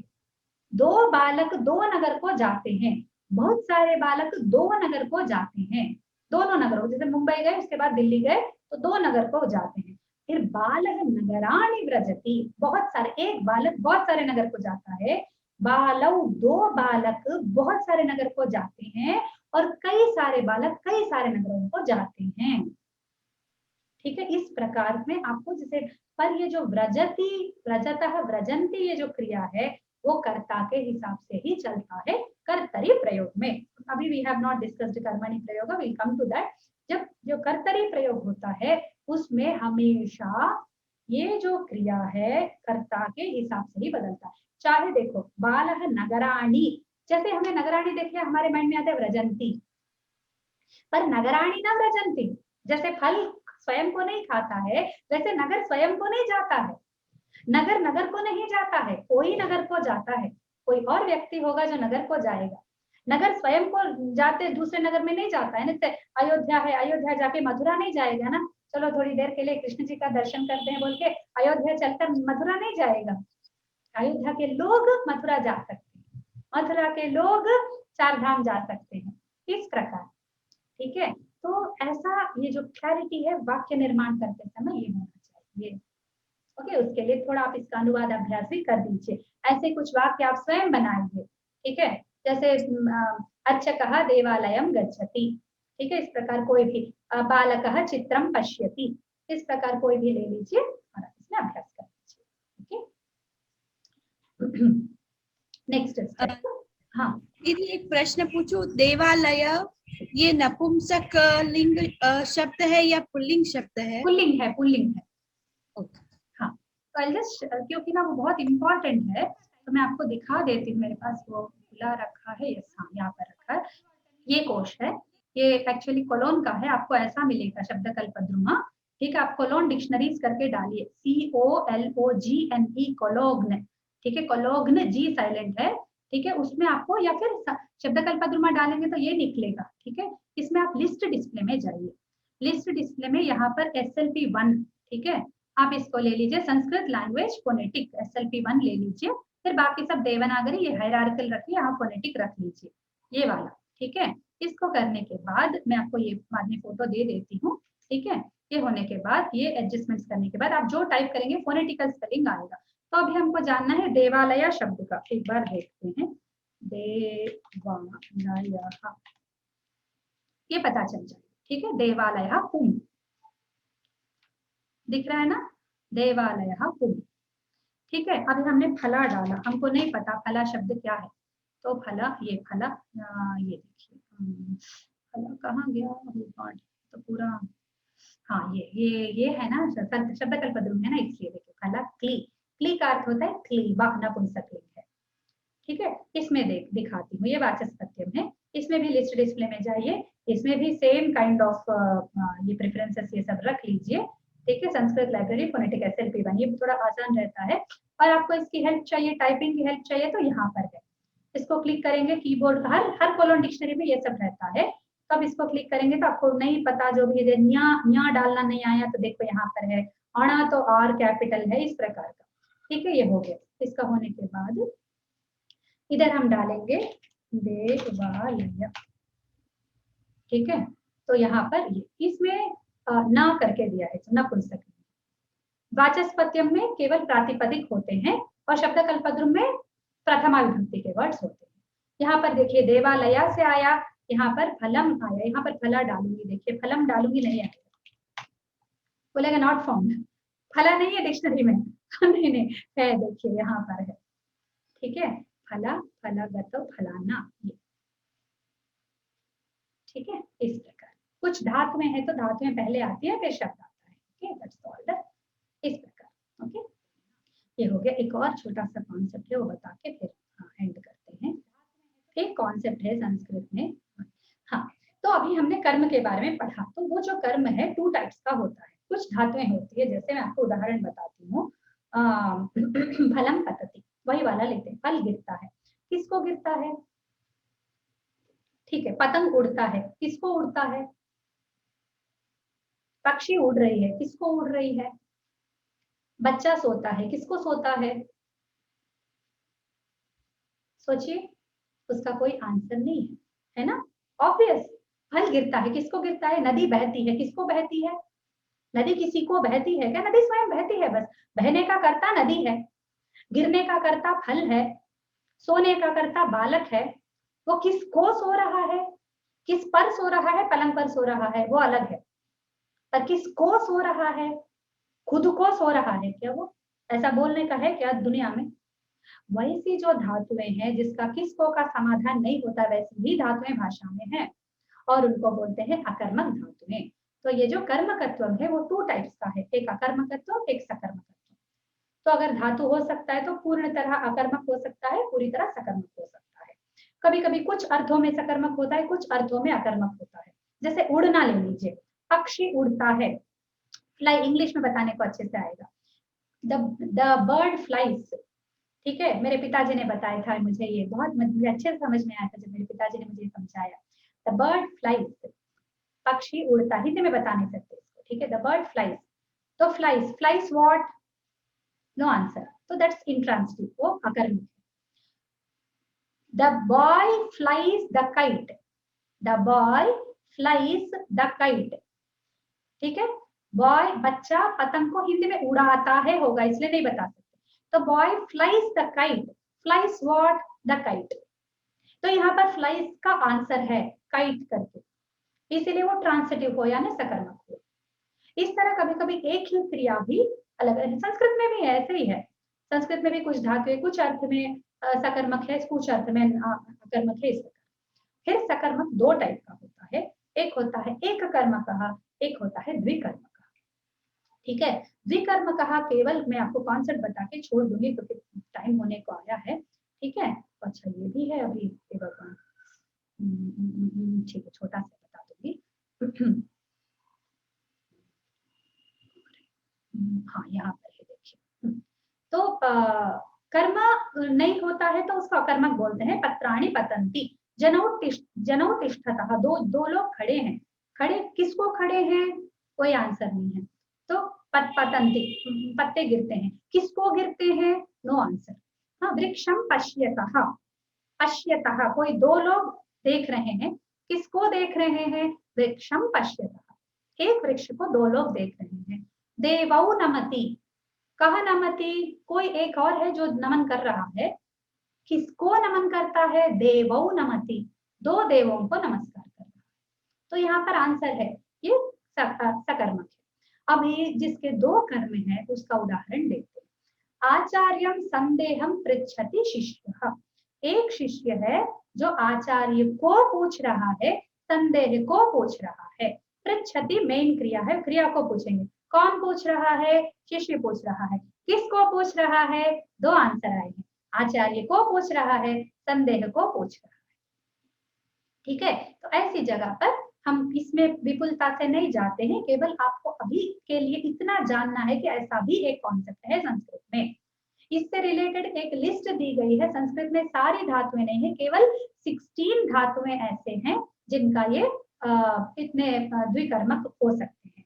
दो बालक दो नगर को जाते हैं, बहुत सारे बालक दो नगर को जाते हैं, दोनों नगरों, जैसे मुंबई गए उसके बाद दिल्ली गए तो दो नगर को जाते हैं। फिर बालः नगराणि व्रजति, बहुत सारे, एक बालक बहुत सारे नगर को जाता है, बालौ दो बालक बहुत सारे नगर को जाते हैं, और कई सारे बालक कई सारे नगरों को जाते हैं। ठीक है, इस प्रकार में आपको जैसे, पर ये जो व्रजति व्रजतः व्रजन्ति ये जो क्रिया है वो कर्ता के हिसाब से ही चलता है कर्तरी प्रयोग में। अभी वी हैव नॉट डिस्कस्ड कर्मणि प्रयोग, विल कम टू दैट। जब जो कर्तरी प्रयोग होता है उसमें हमेशा ये जो क्रिया है कर्ता के हिसाब से ही बदलता है। चाहे देखो बालः नगराणि, जैसे हमें नगराणि देखे हमारे माइंड में आता है व्रजंती, पर नगराणि ना व्रजंती, जैसे फल स्वयं को नहीं खाता है वैसे नगर स्वयं को नहीं जाता है, नगर नगर को नहीं जाता है, कोई नगर को जाता है, कोई और व्यक्ति होगा जो नगर को जाएगा। नगर स्वयं को जाते दूसरे नगर में नहीं जाता है, जैसे अयोध्या है, अयोध्या जाके मथुरा नहीं जाएगा ना, चलो थोड़ी देर के लिए कृष्ण जी का दर्शन करते हैं बोल के अयोध्या चलकर मथुरा नहीं जाएगा। अयोध्या के लोग मथुरा जा सकते हैं, मथुरा के लोग चार धाम जा सकते हैं, इस प्रकार। ठीक है, तो ऐसा ये जो क्लैरिटी है वाक्य निर्माण करते समय ये होना चाहिए। ओके, उसके लिए थोड़ा आप इसका अनुवाद अभ्यास भी कर दीजिए, ऐसे कुछ वाक्य आप स्वयं बनाइए। ठीक है, जैसे अर्चकः देवालयं गच्छति, ठीक है, इस प्रकार कोई भी, बालकः चित्रं पश्यति, इस प्रकार कोई भी ले लीजिए और इसमें अभ्यास कर लीजिए। Okay, next step. हाँ दीदी एक प्रश्न पूछूं, देवालय ये नपुंसक लिंग शब्द है या पुल्लिंग शब्द है? पुल्लिंग है, पुल्लिंग है। ओके, हाँ, तो जस्ट क्योंकि ना वो बहुत इंपॉर्टेंट है तो मैं आपको दिखा देती हूँ, मेरे पास वो खुला रखा है, यस हाँ यहाँ पर रखा है, ये कोश है, ये एक्चुअली कोलोन का है, आपको ऐसा मिलेगा शब्दकल्पद्रुमा। ठीक है, आप कोलोन डिक्शनरीज करके डालिए, COLOGNE कोलोग्न, ठीक है, कोलोग्न जी साइलेंट है, ठीक है, उसमें आपको, या फिर शब्दकल्पद्रुमा डालेंगे तो ये निकलेगा। ठीक है, इसमें आप लिस्ट डिस्प्ले में जाइए, लिस्ट डिस्प्ले में यहाँ पर SLP1, ठीक है, आप इसको ले लीजिए, संस्कृत लैंग्वेज फोनेटिक SLP1 ले लीजिए, फिर बाकी सब देवनागरी ये हायरार्किकल रखिए, यहाँ फोनेटिक रख लीजिए, ये वाला। ठीक है, इसको करने के बाद मैं आपको ये बाद में फोटो दे देती हूँ। ठीक है, ये होने के बाद, ये एडजस्टमेंट्स करने के बाद आप जो टाइप करेंगे फोनेटिकल स्पेलिंग आएगा। तो अभी हमको जानना है देवालय शब्द का, एक बार देखते हैं, देवालय, ये पता चल जाए। ठीक है, देवालय पुम दिख रहा है ना, देवालय पुम। ठीक है, अभी हमने फला डाला, हमको नहीं पता फला शब्द क्या है, तो फला, ये फला, ये देखिए फला कहाँ गया, तो पूरा, हाँ ये है ना शब्दकल्पद्रुम है ना, इसलिए देखिए फला क्ली, क्ली का अर्थ होता है क्लीबा, नपुंसक लिंग है। ठीक है, इसमें दिखाती हूँ, ये वाचस्पत्यम है, इसमें भी लिस्ट डिस्प्ले में जाइए, इसमें भी सेम काइंड ऑफ ये प्रेफरेंसेस ये सब रख लीजिए। ठीक है, संस्कृत लाइब्रेरी फोनेटिक SLP1, ये थोड़ा आसान रहता है, और आपको इसकी हेल्प चाहिए, टाइपिंग की हेल्प चाहिए तो यहाँ पर है, इसको क्लिक करेंगे, कीबोर्ड का हर कोलोन डिक्शनरी में ये सब रहता है, तो अब इसको क्लिक करेंगे तो आपको नहीं पता, जो भी न्या डालना नहीं आया तो देखो यहाँ पर है, अणा तो R कैपिटल है, इस प्रकार का। ठीक है, ये हो गया। इसका होने के बाद इधर हम डालेंगे देवालय। ठीक है, तो यहाँ पर इसमें ना करके दिया है नपुंसक। वाचस्पत्यम में केवल प्रातिपदिक होते हैं और शब्द कल्पद्रुम में प्रथमा विभक्ति के वर्ड्स होते हैं। यहाँ पर देखिए देवालया से आया, यहाँ पर फलम आया, यहाँ पर फला डालूंगी, देखिए फलम डालूंगी नहीं आएगा, बोलेगा नॉट फाउंड, फला नहीं है डिक्शनरी में नहीं नहीं है, देखिए यहाँ पर है, ठीक है, फला फलागतो फलाना, ये ठीक है। इस प्रकार कुछ धातु में है तो धातु में पहले आती है फिर शब्द आता है, ओके, दैट्स ऑल। इस प्रकार, ओके, ये हो गया। एक और छोटा सा कॉन्सेप्ट है वो बता के फिर एंड करते हैं। एक कॉन्सेप्ट है संस्कृत में, हाँ, तो अभी हमने कर्म के बारे में पढ़ा, तो वो जो कर्म है 2 टाइप्स का होता है। कुछ धातुएं होती है, जैसे मैं आपको उदाहरण बताती हूँ, फलम पतति, वही वाला लेते हैं, फल गिरता है, किसको गिरता है, ठीक है, पतंग उड़ता है, किसको उड़ता है, पक्षी उड़ रही है, किसको उड़ रही है, बच्चा सोता है, किसको सोता है, सोचिए, उसका कोई आंसर नहीं है, है ना, ऑब्वियस। फल गिरता है, किसको गिरता है, नदी बहती है, किसको बहती है, नदी किसी को बहती है क्या, नदी स्वयं बहती है, बस बहने का कर्ता नदी है, गिरने का कर्ता फल है, सोने का कर्ता बालक है। वो किसको सो रहा है, किस पर सो रहा है, पलंग पर सो रहा है, वो अलग है, पर किसको सो रहा है, खुद को सो रहा है क्या, वो ऐसा बोलने का है क्या दुनिया में। वैसी जो धातुएं हैं जिसका किसको का समाधान नहीं होता, वैसी भी धातुएं भाषा में हैं और उनको बोलते हैं अकर्मक धातुएं। तो ये जो कर्मकत्व है वो 2 टाइप्स का है, एक अकर्मकत्व, एक सकर्मकत्व। तो अगर धातु हो सकता है तो पूर्ण तरह अकर्मक हो सकता है, पूरी तरह सकर्मक हो सकता है। कभी कभी कुछ अर्थों में सकर्मक होता है, कुछ अर्थों में अकर्मक होता है। जैसे उड़ना ले लीजिए, पक्षी उड़ता है, फ्लाई इंग्लिश में बताने को अच्छे से आएगा, द बर्ड फ्लाइज, ठीक है, मेरे पिताजी ने बताया था मुझे, ये बहुत मुझे अच्छे से समझ में आया था जब मेरे पिताजी ने मुझे समझाया। द बर्ड फ्लाइज, पक्षी उड़ता, हिंदी में बता नहीं सकते इसको, ठीक है, द बर्ड फ्लाइज। तो flies, flies what, no answer, तो दैट्स इंट्रांसिटिव, वो अकर्मक है। The boy flies the kite, the boy flies the kite, ठीक है, बॉय बच्चा पतंग को हिंदी में उड़ाता है होगा, इसलिए नहीं बता सकते। तो boy flies the kite, flies what, the kite. तो यहाँ पर फ्लाइज का आंसर है काइट करके, इसीलिए वो ट्रांसिटिव हो यानी सकर्मक हो। इस तरह कभी कभी एक ही क्रिया भी अलग है, संस्कृत में भी ऐसे ही है, संस्कृत में भी कुछ धातुएं कुछ अर्थ में सकर्मक है, कुछ अर्थ में अकर्मक है। इस प्रकार फिर सकर्मक 2 टाइप का होता है, एक होता है एक कर्मकः, एक होता है द्विकर्मकः, ठीक है। द्विकर्मकः केवल मैं आपको कॉन्सेप्ट बता के छोड़ दूंगी क्योंकि टाइम होने को आया है, ठीक है। अच्छा ये भी है अभी, ठीक है, छोटा सा बता दूंगी। हाँ यहाँ पर है, देखिए, तो कर्म नहीं होता है तो उसको अकर्मक बोलते हैं। पत्राणि पतन्ति, जनौ तिष्ठतः, दो लोग खड़े हैं, खड़े किसको खड़े हैं, कोई आंसर नहीं है, तो पतन्ति, पत्ते गिरते हैं, किसको गिरते हैं, नो आंसर। हाँ, वृक्षम पश्यतः, पश्यतः, कोई 2 लोग देख रहे हैं, किसको देख रहे हैं, वृक्षम पश्यतः, एक वृक्ष को 2 लोग देख रहे हैं। देवौ नमति, कह नमति, कोई एक और है जो नमन कर रहा है, किसको नमन करता है, देवौ नमति, 2 देवों को नमस्कार कर रहा है। तो यहाँ पर आंसर है ये सकर्मक है। अभी जिसके 2 कर्म है उसका उदाहरण देखते हैं। आचार्यम संदेहम पृच्छति शिष्यः, एक शिष्य है जो आचार्य को पूछ रहा है, संदेह को पूछ रहा है। पृच्छति मेन क्रिया है, क्रिया को पूछेंगे, कौन पूछ रहा है, शिष्य पूछ रहा है, किसको पूछ रहा है, 2 आंसर आए हैं, आचार्य को पूछ रहा है, संदेह को पूछ रहा है, ठीक है। तो ऐसी जगह पर हम इसमें विपुलता से नहीं जाते हैं, केवल आपको अभी के लिए इतना जानना है कि ऐसा भी एक कॉन्सेप्ट है संस्कृत में। इससे रिलेटेड एक लिस्ट दी गई है, संस्कृत में सारी धातुएं नहीं है, केवल 16 धातुएं ऐसे हैं जिनका ये इतने द्विकर्मक हो सकते हैं,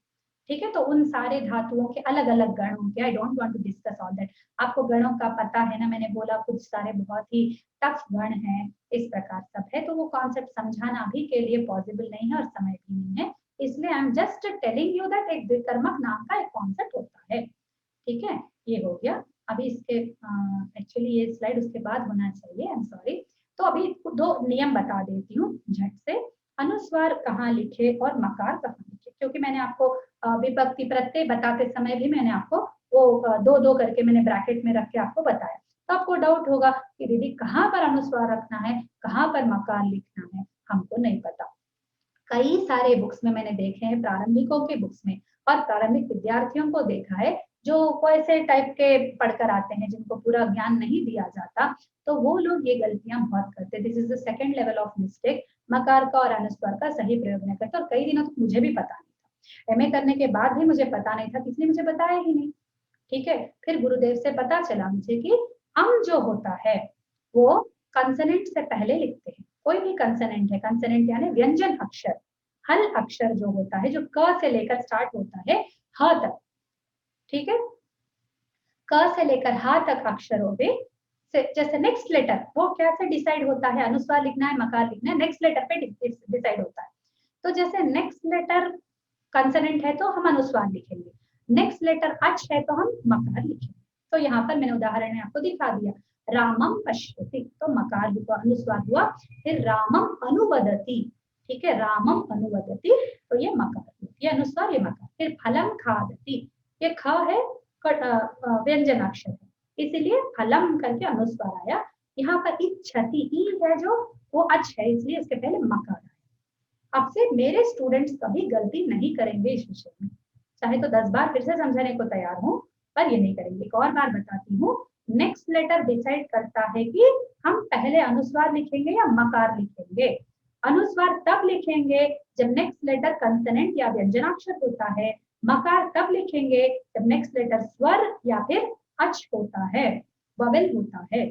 ठीक है। तो उन सारे धातुओं के अलग अलग गण होंगे। I don't want to discuss all that. आपको गणों का पता है ना, मैंने बोला कुछ सारे बहुत ही टफ गण हैं, इस प्रकार सब है, तो वो कॉन्सेप्ट समझाना अभी के लिए पॉसिबल नहीं है और समय भी नहीं है, इसलिए आई am just telling you that एक द्विकर्मक नाम का एक कॉन्सेप्ट होता है। ठीक है, ये हो गया। अभी इसके एक्चुअली ये स्लाइड उसके बाद होना चाहिए, आई एम सॉरी। तो अभी दो नियम बता देती हूँ झट से। अनुस्वार कहाँ लिखे और मकार कहाँ लिखे, क्योंकि मैंने आपको विभक्ति प्रत्यय बताते समय भी मैंने आपको वो दो दो करके मैंने ब्रैकेट में रख के आपको बताया। तो आपको डाउट होगा कि दीदी कहाँ पर अनुस्वार रखना है, कहाँ पर मकार लिखना है, हमको नहीं पता। कई सारे बुक्स में मैंने देखे हैं, प्रारंभिकों के बुक्स में और प्रारंभिक विद्यार्थियों को देखा है जो ऐसे टाइप के पढ़कर आते हैं जिनको पूरा ज्ञान नहीं दिया जाता, तो वो लोग ये गलतियां बहुत करते हैं। This is the second level of mistake. मकार का और अनुस्वार का सही प्रयोग नहीं करते। और कई दिनों तक मुझे भी पता नहीं था, एमए करने के बाद भी मुझे पता नहीं था, किसी ने मुझे बताया ही नहीं। ठीक है, फिर गुरुदेव से पता चला मुझे कि अम जो होता है वो कंसोनेंट से पहले लिखते हैं। कोई भी कंसोनेंट है, कंसोनेंट यानी व्यंजन अक्षर, हल अक्षर जो होता है, जो क से लेकर स्टार्ट होता है ह तक, ठीक है, क से लेकर ह तक अक्षरों पे जैसे नेक्स्ट लेटर वो कैसे डिसाइड होता है, अनुस्वार लिखना है मकार लिखना है, नेक्स्ट लेटर पे डिसाइड होता है। तो जैसे नेक्स्ट लेटर कंसोनेंट है तो हम अनुस्वार लिखेंगे, नेक्स्ट लेटर अच है तो हम मकार लिखेंगे। तो यहाँ पर मैंने उदाहरण में आपको दिखा दिया, रामम पश्यति तो मकार हुआ, अनुस्वार हुआ। फिर रामम अनुवदति, ठीक है, रामम अनुवदति तो ये मकार, ये अनुस्वार ये मकार। फिर फलम खादति, ये ख है व्यंजन अक्षर है, इसीलिए फलम करके अनुस्वार आया। यहाँ पर इच्छति ई है जो वो अच है, इसलिए इसके पहले मकार आया। अब से मेरे स्टूडेंट्स कभी गलती नहीं करेंगे इस विषय में, चाहे तो 10 बार फिर से समझाने को तैयार हूँ, पर ये नहीं करेंगे। एक और बार बताती हूँ, नेक्स्ट लेटर डिसाइड करता है कि हम पहले अनुस्वार लिखेंगे या मकार लिखेंगे। अनुस्वार तब लिखेंगे जब नेक्स्ट लेटर कंसोनेंट या व्यंजनाक्षर होता है, मकार तब लिखेंगे जब नेक्स्ट लेटर स्वर या फिर अच होता है, ववेल होता है।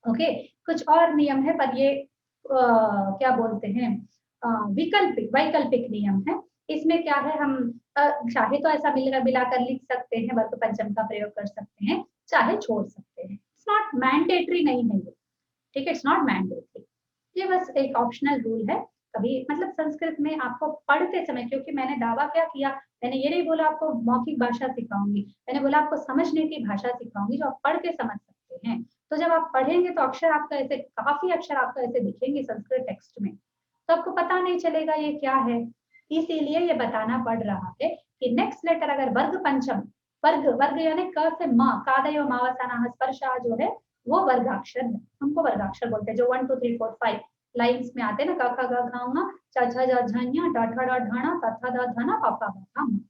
ओके, कुछ और नियम है, पर ये क्या बोलते हैं वैकल्पिक नियम है। इसमें क्या है, हम चाहे तो ऐसा मिलाकर लिख सकते हैं, वर्ग पंचम का प्रयोग कर सकते हैं, चाहे छोड़ सकते हैं। इट्स नॉट मैंडेटरी नहीं है ये, ठीक है, इट्स नॉट मैंडेटरी, ये बस एक ऑप्शनल रूल है। कभी मतलब संस्कृत में आपको पढ़ते समय, क्योंकि मैंने दावा क्या किया, मैंने ये नहीं बोला आपको मौखिक भाषा सिखाऊंगी, मैंने बोला आपको समझने की भाषा सिखाऊंगी जो आप पढ़ के समझ सकते हैं। तो जब आप पढ़ेंगे तो अक्षर आपका ऐसे, काफी अक्षर आपको ऐसे दिखेंगे संस्कृत टेक्स्ट में, तो आपको पता नहीं चलेगा ये क्या है। इसीलिए ये बताना पड़ रहा है कि नेक्स्ट लेटर अगर वर्ग पंचम, वर्ग यानी क से म, कादयो मावसाना स्पर्शा जो है वो वर्गाक्षर है, हमको वर्गाक्षर बोलते हैं। जो 1 2 3 4 5 लाइंस में आते हैं ना, क ख ग घ ङ छ छ ज झ ञ ट ठ ड ढ ण त थ द ध न प प ब म,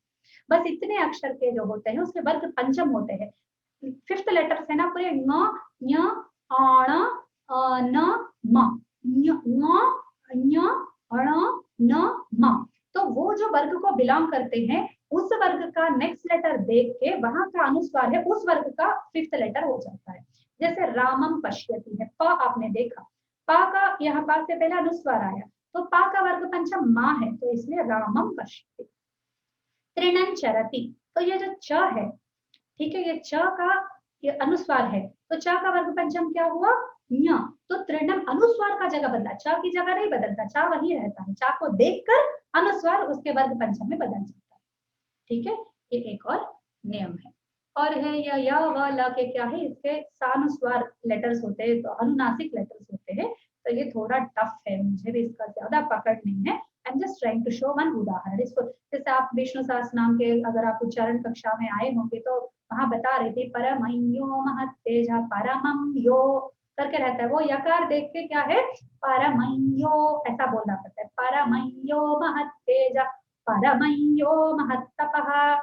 बस इतने अक्षर के जो होते हैं उसके वर्ग पंचम होते हैं। फिफ्थ लेटर से ना पूरे ङ ञ अण न म, ञ ञ अण न म, तो वो जो वर्ग को बिलोंग करते हैं उस वर्ग का नेक्स्ट लेटर देख के वहां का अनुस्वार है उस वर्ग का फिफ्थ लेटर हो जाता है। जैसे रामम पश्यति है, प आपने देखा, पा का यहाँ पा से पहले अनुस्वार आया, तो पा का वर्ग पंचम माँ है, तो इसलिए रामम पश्यति। तृणं चरति, तो ये जो च है, ठीक है, ये च का ये अनुस्वार है, तो च का वर्ग पंचम क्या हुआ, ञ, तो तृणम अनुस्वार का जगह बदला, च की जगह नहीं बदलता, च वही रहता है, च को देखकर अनुस्वार उसके वर्ग पंचम में बदल जाता है। ठीक है, ये एक और नियम है। और है या व ल के क्या है, इसके सानुस्वार लेटर्स होते हैं, तो अनुनासिक लेटर्स होते हैं, तो ये थोड़ा टफ है, मुझे भी इसका ज्यादा पकड़ नहीं है। I am just trying to show one udaharan. इसको जैसे आप विष्णु सहस्त्र नाम के अगर आप उच्चारण कक्षा में आए होंगे तो वहां बता रही थी, परमयो महत्तेजा, परमम यो करके रहता है, वो यकार देख के क्या है, परमयो ऐसा बोलना पड़ता है, परमयो महत्तेजा, परमयो महत्तपः,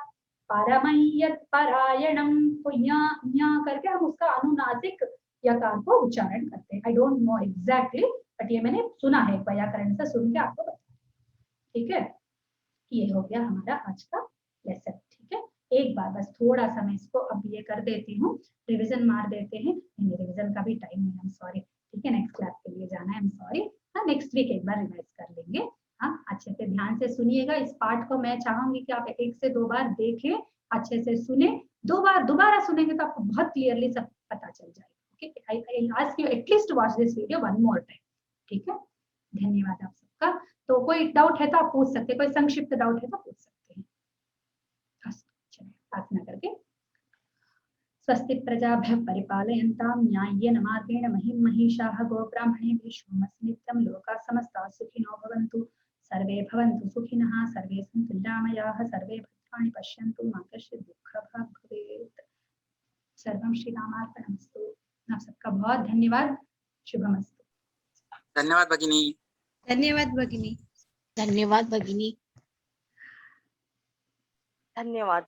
परमय्यत् परायणम, तो य करके हम उसका अनुनासिक यकार को उच्चारण करते हैं। I don't know exactly, but ये मैंने सुना है, व्याकरण से सुन के आपको बता। ठीक है, ये हो गया हमारा आज का लेसन। ठीक है, एक बार बस थोड़ा सा मैं इसको अब ये कर देती हूँ, रिवीजन मार देते हैं, रिवीजन का भी टाइम नहीं, आई एम सॉरी। ठीक है, नेक्स्ट क्लास के लिए जाना है, आई एम सॉरी। हाँ, नेक्स्ट वीक एक बार रिवाइज कर लेंगे। हाँ, अच्छे से ध्यान से सुनिएगा। इस पाठ को मैं चाहूंगी कि आप 1 से 2 बार देखें, अच्छे से सुने। 2 बार दोबारा सुनेंगे तो आपको बहुत क्लियरली सब पता चल जाएगा। Okay, I ask you at least watch this video 1 more time. ठीक है, धन्यवाद आप सबका। तो कोई डाउट है तो आप पूछ सकते हैं, कोई संक्षिप्त डाउट है तो पूछ सकते हैं। प्रार्थना करके स्वस्ति प्रजाभ्यः परिपालयन्तां न्याय्येन मार्गेण महीं महिषाः गोब्राह्मणेभ्यः सोमस्मित्रं लोकाः समस्ताः सुखिनो भवन्तु, सर्वे भवन्तु सुखिनः, सर्वे सन्तु निरामयाः, सर्वे भद्राणि पश्यन्तु, मा कश्चित् दुःखभाग् भवेत्। सर्वं श्रीरामार्पणमस्तु। आप सबका बहुत धन्यवाद। शुभमस्तु। धन्यवाद भगिनी। धन्यवाद भगिनी। धन्यवाद भगिनी। धन्यवाद।